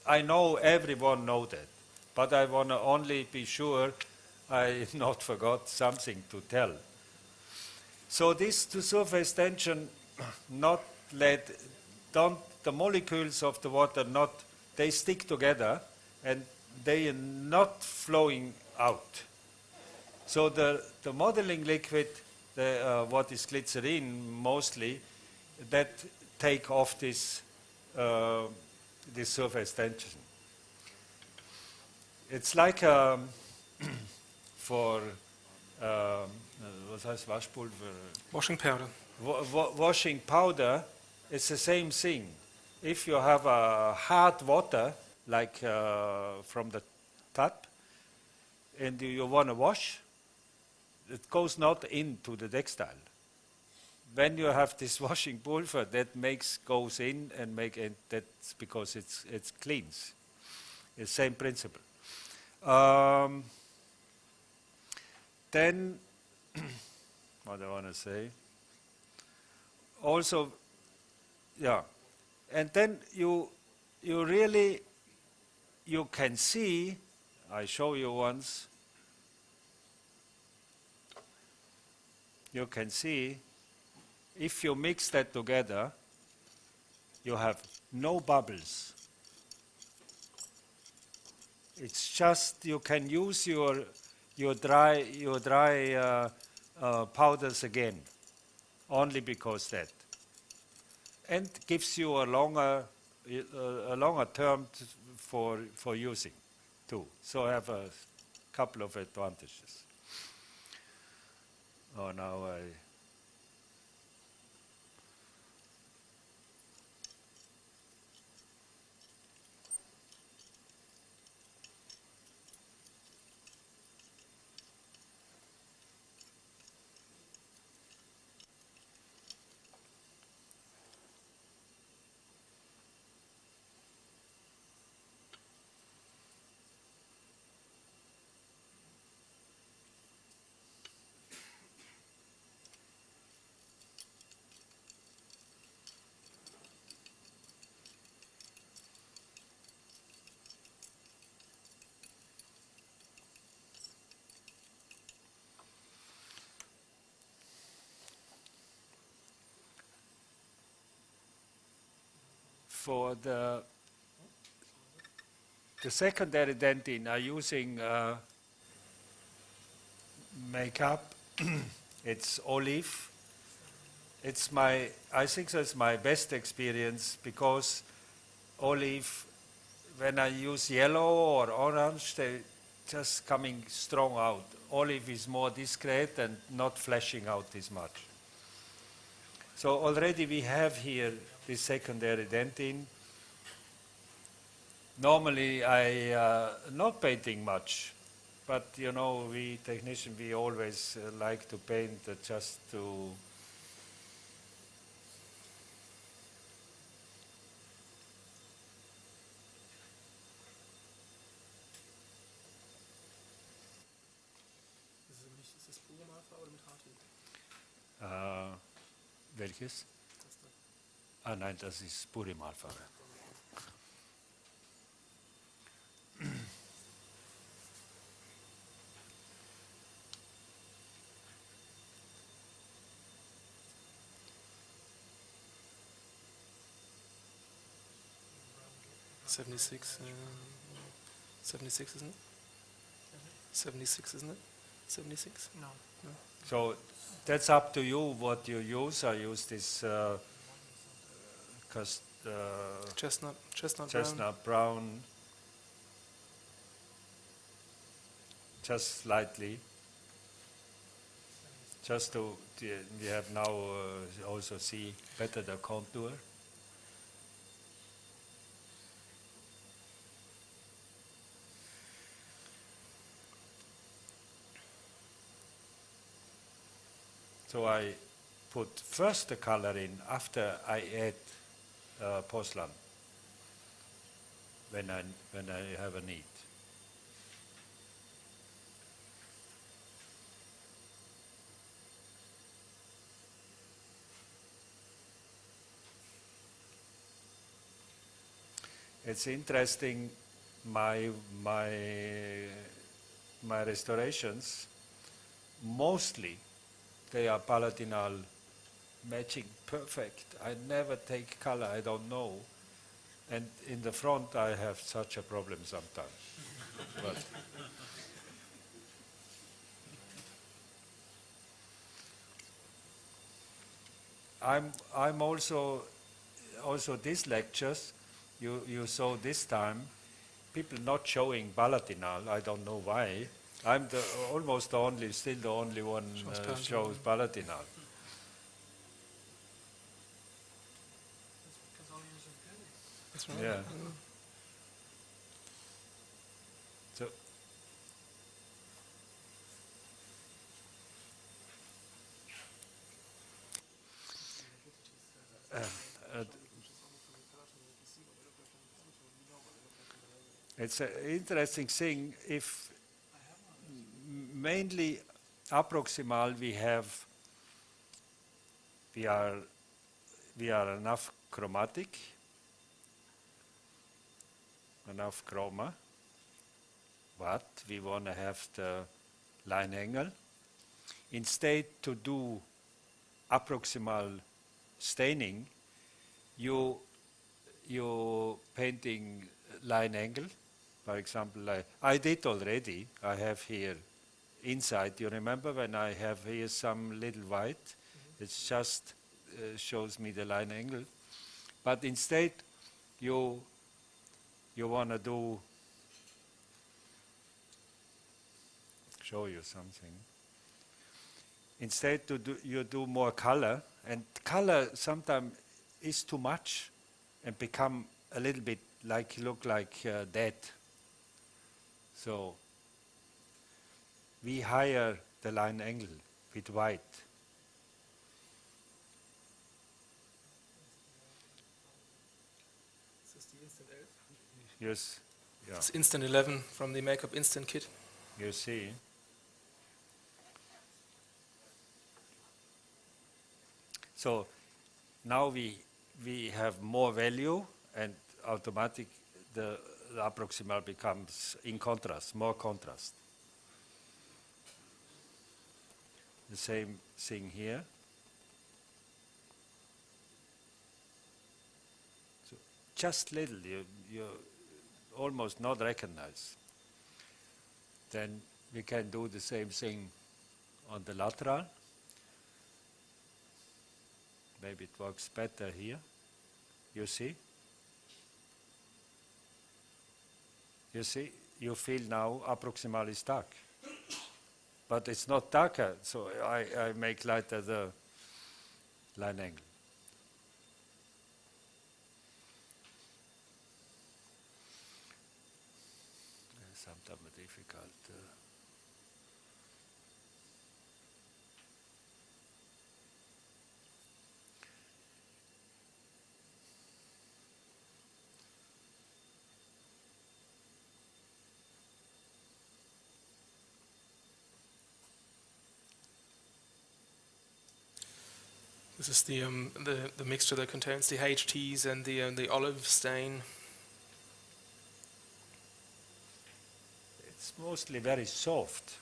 I know everyone knows that, but I want to only be sure I not forgot something to tell. So this to surface tension not the molecules of the water they stick together and they are not flowing out. So the modeling liquid, what is glycerin mostly, that take off this surface tension. It's like for was heißt Waschpulver? Washing powder. Washing powder, it's the same thing. If you have a hard water, like from the tap, and you want to wash, it goes not into the textile. When you have this washing pulver, that goes in and that's because it's cleans. It's the same principle. Then, what I want to say, also, yeah, and then you really, you can see, I show you once, you can see, if you mix that together, you have no bubbles. It's just you can use your dry powders again, only because that, and gives you a longer term for using too. So I have a couple of advantages. Oh, now I. For the secondary dentin are using makeup. It's olive. I think that's my best experience, because olive, when I use yellow or orange, they just coming strong out. Olive is more discreet and not flashing out as much. So already we have here this secondary dentin. Normally I not painting much, but you know, we technicians, we always like to paint just to Ist das pure Malfarbe oder mit Hartwig? welches? Ah nein, das ist pure Malfarbe. '76, 76, isn't it? 76, isn't it? 76? No. So that's up to you what you use. I use this chestnut brown, just slightly, just to we have now also see better the contour. So I put first the color in after I add porcelain, when I have a need. It's interesting, my restorations, mostly they are palatinal matching perfect. I never take color, I don't know. And in the front I have such a problem sometimes. But I'm also these lectures you saw this time, people not showing palatinal. I don't know why. I'm still the only one shows palatinal. Because all yours are good. That's right. Yeah. So it's an interesting thing. If mainly approximal we are enough chromatic, enough chroma, but we want to have the line angle. instead to do approximal staining, you painting line angle. For example, I did already. I have here inside. You remember when I have here some little white? It just shows me the line angle. But instead, you want to do, show you something. Instead, you do more color, and color sometimes is too much and become a little bit like look like dead. So we higher the line angle with white. Yes, yeah. It's Instant 11 from the Makeup Instant kit. You see. So now we have more value, and automatic the approximal becomes in contrast, more contrast. The same thing here. So just little, you almost not recognize. Then we can do the same thing on the lateral. Maybe it works better here. You see? You see? You feel now approximal is dark. But it's not darker, so I make lighter the line angle. Sometimes difficult. This is the mixture that contains the HTs and the olive stain. It's mostly very soft.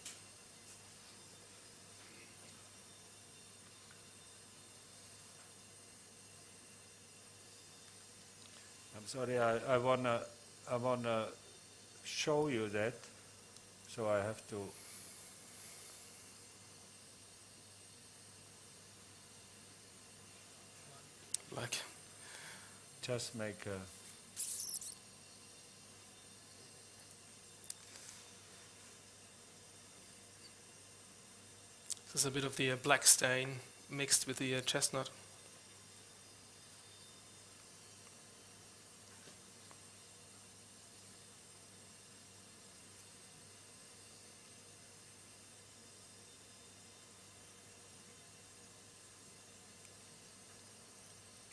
I'm sorry, I wanna show you that, so I have to. Like, Just make a. this is a bit of the black stain mixed with the chestnut.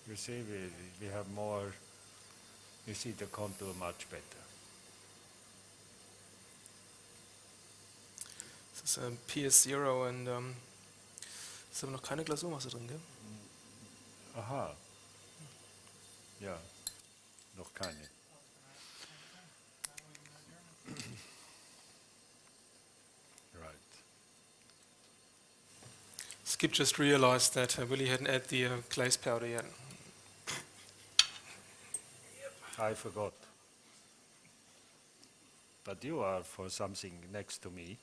You see, we have more. You see the contour much better. Das ist PS0 und ist aber noch keine Glasurmasse drin, gell? Aha. Ja, noch keine. Right. Skip just realized that Willie hadn't added the glaze powder yet. I forgot. But you are for something next to me.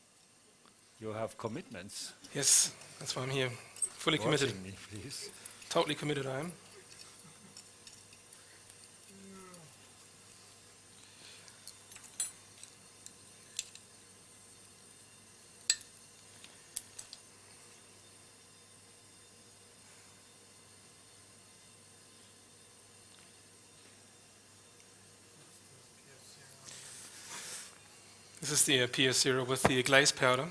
You have commitments. Yes, that's why I'm here. Fully committed. Watching me, please. Totally committed I am. This is the PS0 with the glaze powder.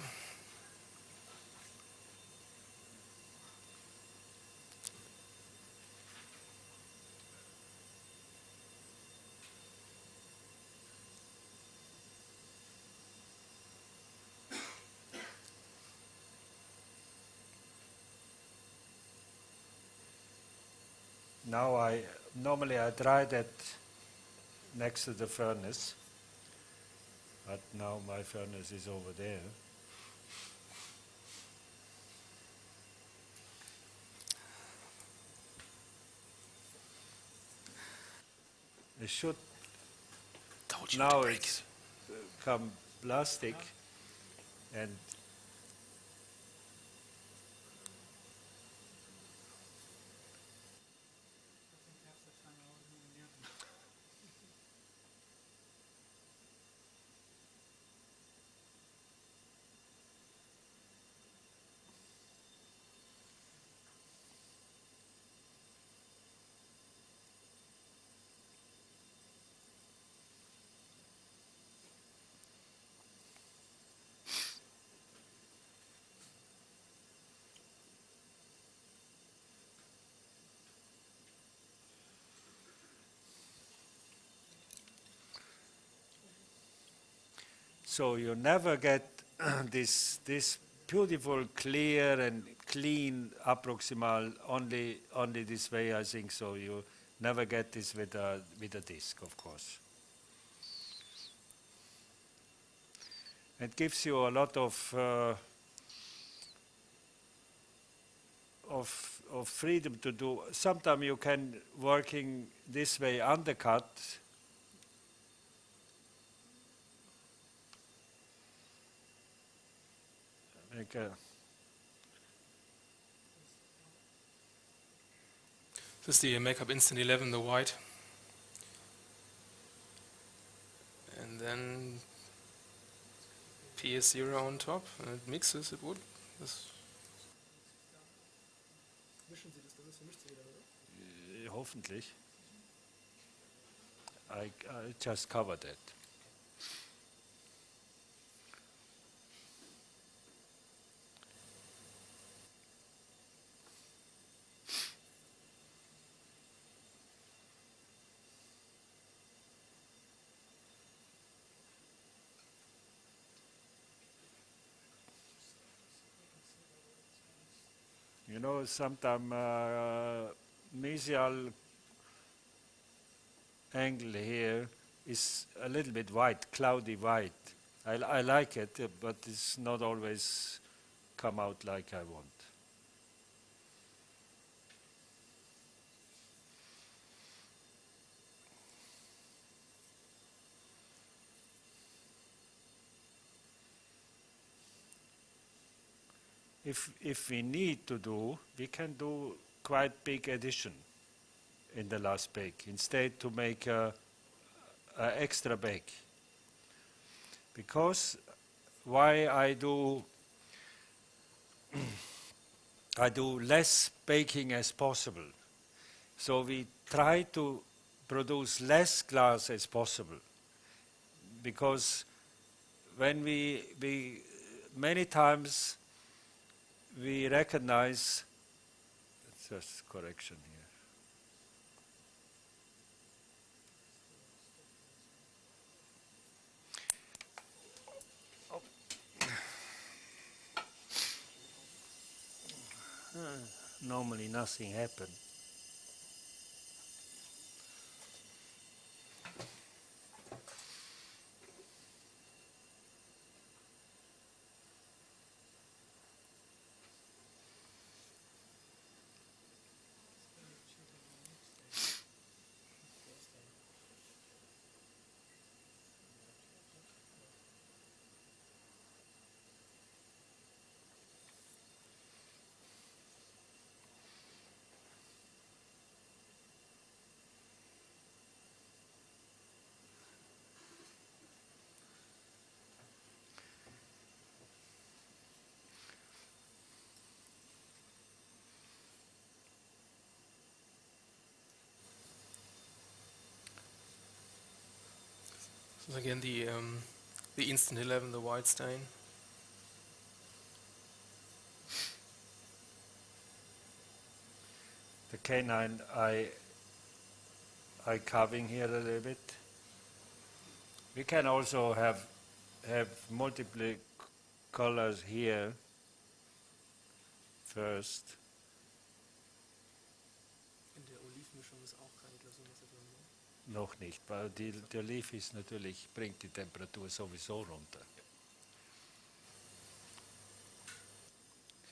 Now normally I dry that next to the furnace, but now my furnace is over there. it should Told you now to break it's it. come plastic, and so you never get this beautiful, clear and clean approximal only this way, I think. So you never get this with a disc, of course. It gives you a lot of freedom to do. Sometimes you can working this way undercut. Like This is the Makeup Instant 11, the white. And then PS0 on top, and it mixes, it would. This Mischen Sie das, das vermischt Sie wieder, oder? Hoffentlich. I just covered it. You know, sometimes mesial angle here is a little bit white, cloudy white. I like it, but it's not always come out like I want. If we need to do, we can do quite big addition in the last bake, instead to make a extra bake. Because why I do less baking as possible. So we try to produce less glass as possible. Because when we many times we recognize, just correction here. Normally nothing happens. is again the Instant 11, the white stain. The canine I carving here a little bit. We can also have multiple colors here first. In der Olivmischung ist auch keine Glasur drin, ne? Noch nicht, weil die Oliv ist natürlich, bringt die Temperatur sowieso runter.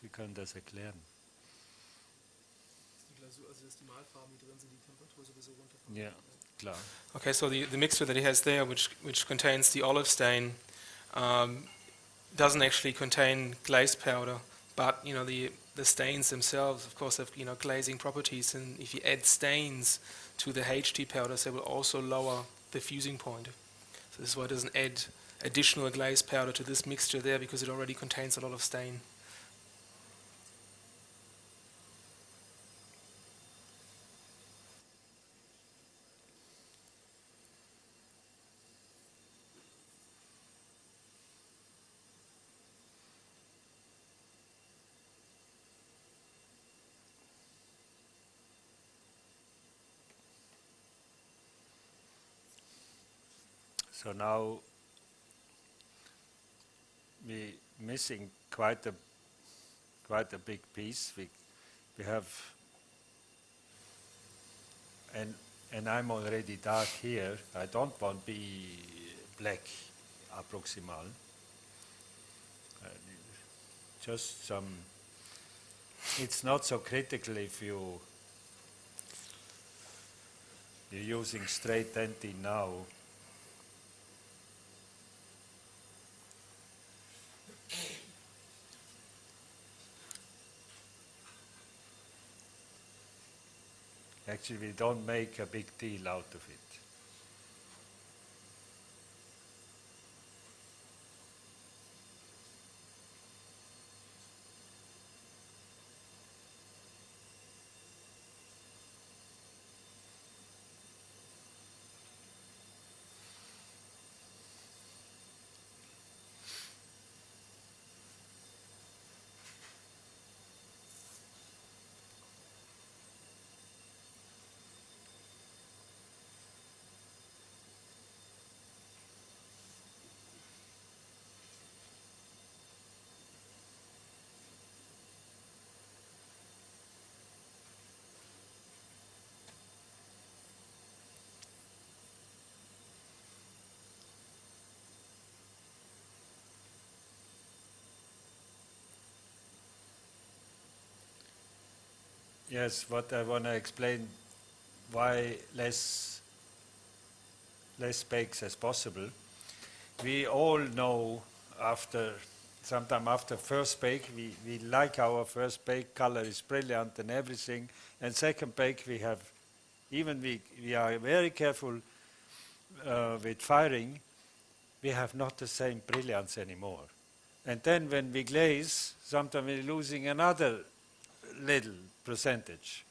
Sie können das erklären. Die Glasur, also dass die Malfarben, die drin sind, die Temperatur sowieso runterfahren. Ja. Klar. Okay, so the mixture that he has there, which contains the olive stain, doesn't actually contain glaze powder, but the stains themselves, of course, have glazing properties, and if you add stains to the HT powders, they will also lower the fusing point. So this is why it doesn't add additional glaze powder to this mixture there, because it already contains a lot of stain. So now we're missing quite a big piece. We have, and I'm already dark here. I don't want to be black approximal. Just some. It's not so critical if you're using straight dentine now. Actually, we don't make a big deal out of it. Yes, what I want to explain, why less bakes as possible. We all know sometime after first bake, we like our first bake, color is brilliant and everything, and second bake we are very careful with firing, we have not the same brilliance anymore. And then when we glaze, sometimes we're losing another little percentage.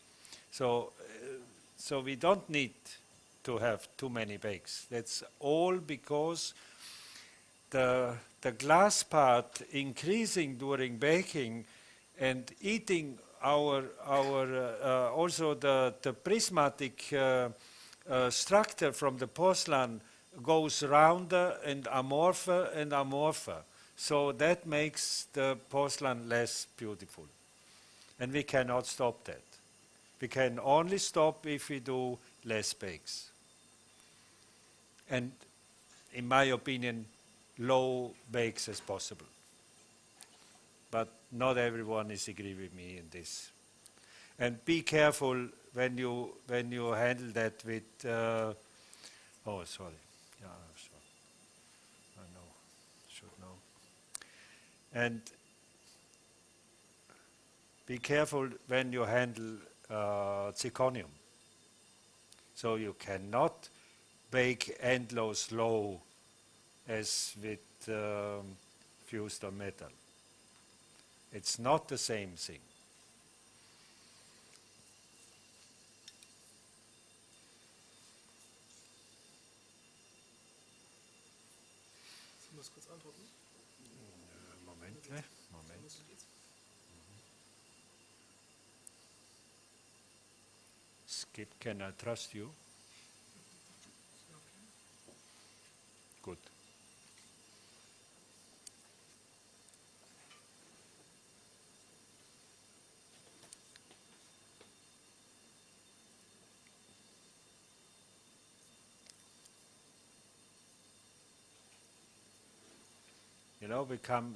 So we don't need to have too many bakes. That's all because the glass part increasing during baking and eating also the prismatic structure from the porcelain goes rounder and amorpher. So that makes the porcelain less beautiful. And we cannot stop that. We can only stop if we do less bakes. And in my opinion, low bakes as possible. But not everyone is agree with me in this. And be careful when you handle that with, oh sorry, yeah, sorry. I know, should know. And be careful when you handle zirconium. So you cannot bake endless low as with fused on metal. It's not the same thing. Moment. Skip, can I trust you? Good.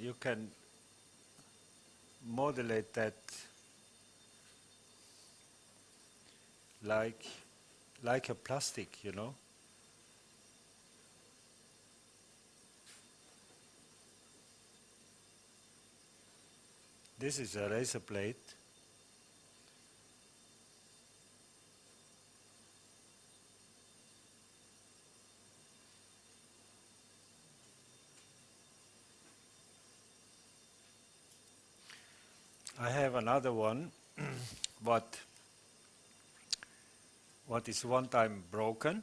You can modulate that like like a plastic, you know. This is a razor blade. I have another one, what is one time broken,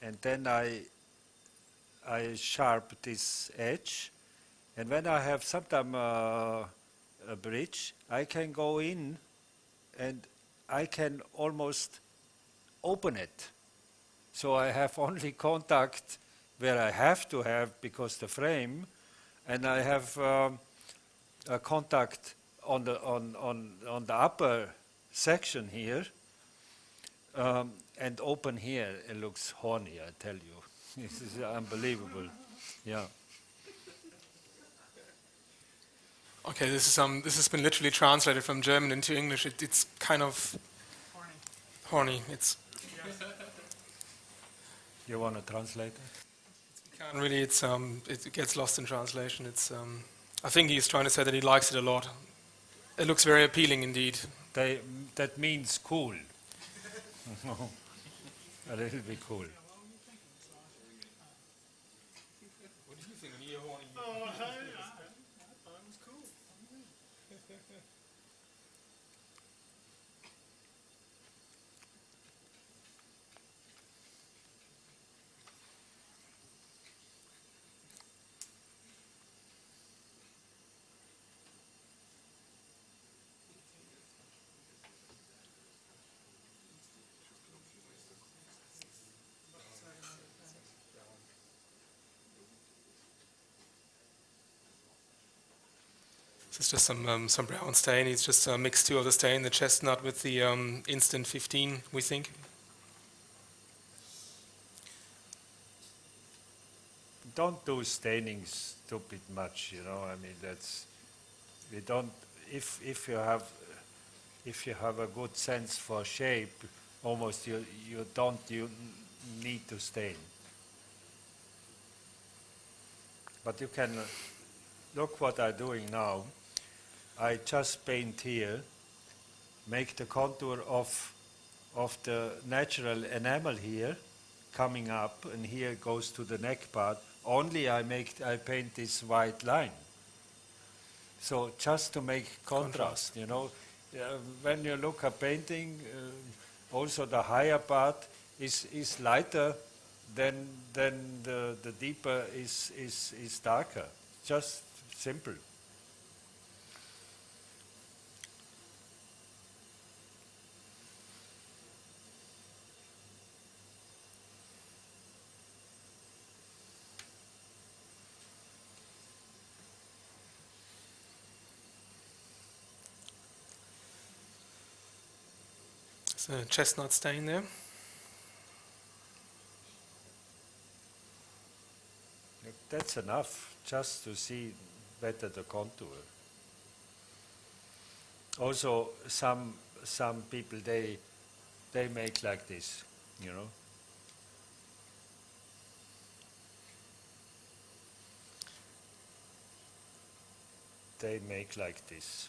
and then I sharp this edge, and when I have sometime a bridge, I can go in and I can almost open it. So I have only contact where I have to have because the frame, and I have a contact on the upper section here, and open here. It looks horny, I tell you. This is unbelievable. Yeah. Okay, this has been literally translated from German into English. It's kind of horny. It's You want to translate it? can't really. It gets lost in translation. I think he's trying to say that he likes it a lot. It looks very appealing indeed. That means cool. A little bit cool. What do you think when you hear horny? It's cool. This is just some brown stain. He's just mixed two of the stain, the chestnut with the instant 15, we think. Don't do staining stupid much, you know. I mean, we don't. If you have a good sense for shape, almost you need to stain. But you can look what I'm doing now. I just paint here, make the contour of the natural enamel here, coming up, and here goes to the neck part. Only I paint this white line. So just to make contrast, you know. When you look at painting, also the higher part is lighter than the deeper is darker. Just simple. There's a chestnut stain there. That's enough just to see better the contour. Also, some people they make like this, you know. They make like this.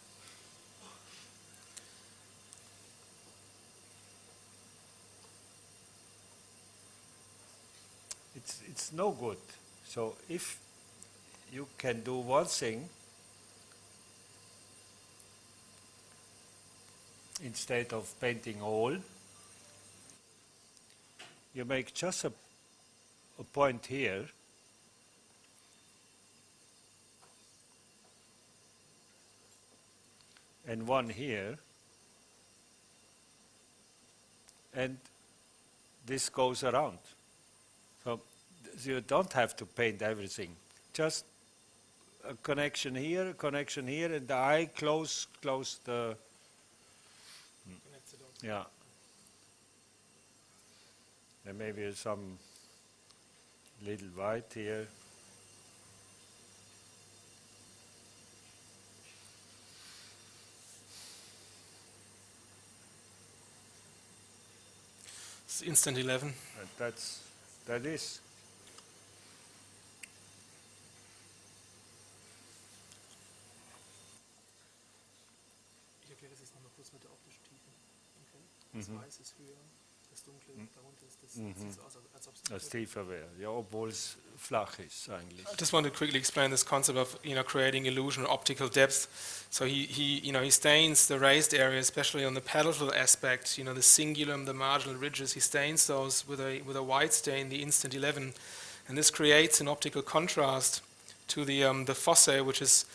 It's no good. So if you can do one thing, instead of painting all, you make just a point here, and one here, and this goes around. So you don't have to paint everything. Just a connection here, and the eye close the. Yeah. And maybe some little white here. It's instant 11. And that is. Ich erkläre das jetzt nochmal kurz mit der optischen Tiefe. Okay. Das Weiß ist höher, das Dunkle darunter ist das sieht so aus, als ob es Das tiefer wäre, ja, obwohl es flach ist eigentlich. I just want to quickly explain this concept of creating illusion or optical depth. So he stains the raised area, especially on the palatal aspect. The cingulum, the marginal ridges. He stains those with a white stain, the instant 11, and this creates an optical contrast to the fossa, which is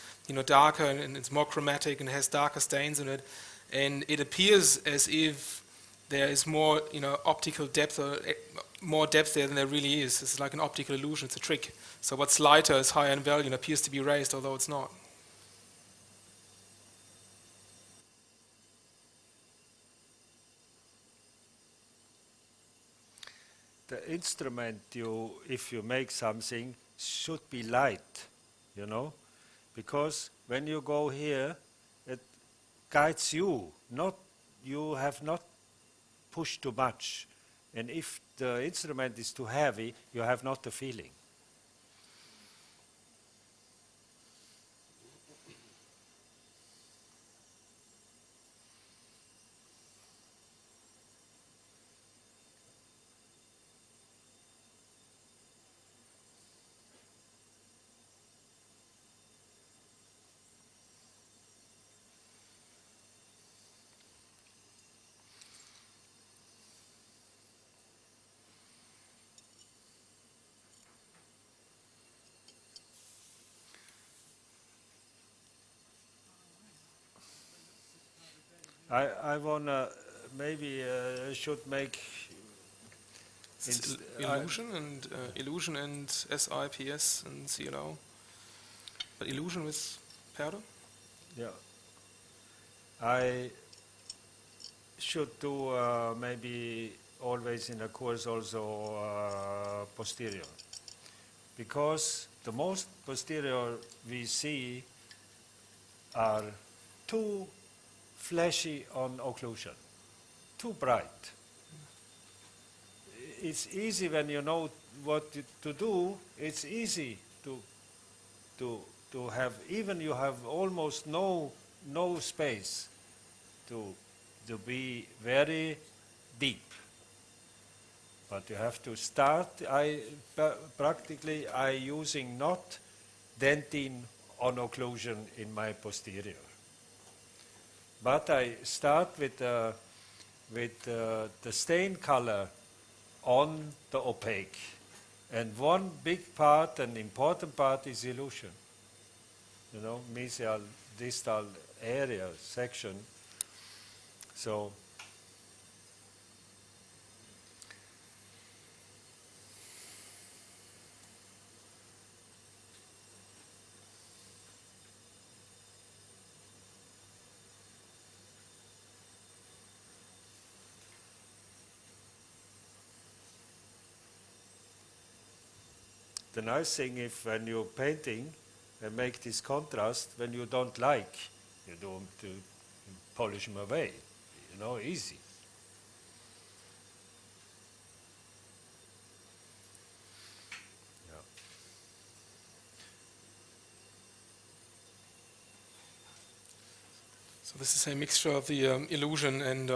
darker and it's more chromatic and has darker stains in it, and it appears as if there is more optical depth or more depth there than there really is. It's like an optical illusion. It's a trick. So what's lighter is higher in value and appears to be raised, although it's not. The instrument, if you make something, should be light, because when you go here, it guides you. You have not pushed too much, and if the instrument is too heavy, you have not the feeling. I wanna maybe should make illusion and SIPS and CLO, but illusion with powder. Yeah, I should do maybe always in a course also posterior, because the most posterior we see are too flashy on occlusion, too bright. It's easy when you know what to do. It's easy to have, even you have almost no space to be very deep. But you have to start. Practically I using not dentin on occlusion in my posterior. But I start with the stain color on the opaque. And one big part, an important part, is illusion. Mesial, distal area, section. So, the nice thing, if when you're painting and make this contrast, when you don't like, you don't polish them away, easy. Yeah. So this is a mixture of the illusion and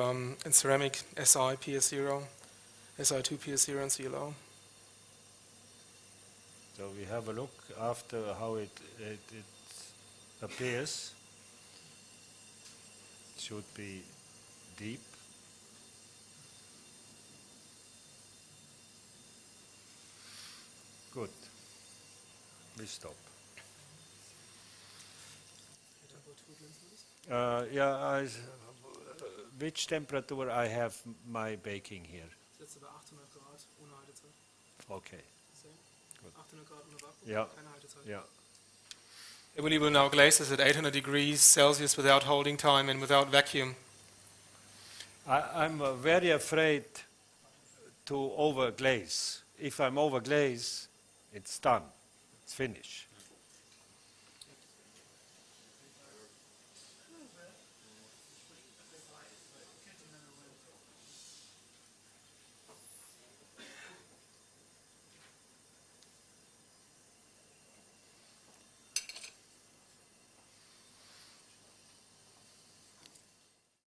ceramic SI, PS0, SI2, PS0 and CLO. So we have a look after how it appears. It should be deep. Good. We stop. Which temperature I have my baking here? That's about 800 Grad ohne Haltezeit. Okay. Good. 800 Grad ohne Vakuum, Yeah. keine Haltezeit. Yeah. Everybody will now glaze this at 800 degrees Celsius without holding time and without vacuum. I'm very afraid to overglaze. If I'm overglaze, it's done. It's finished.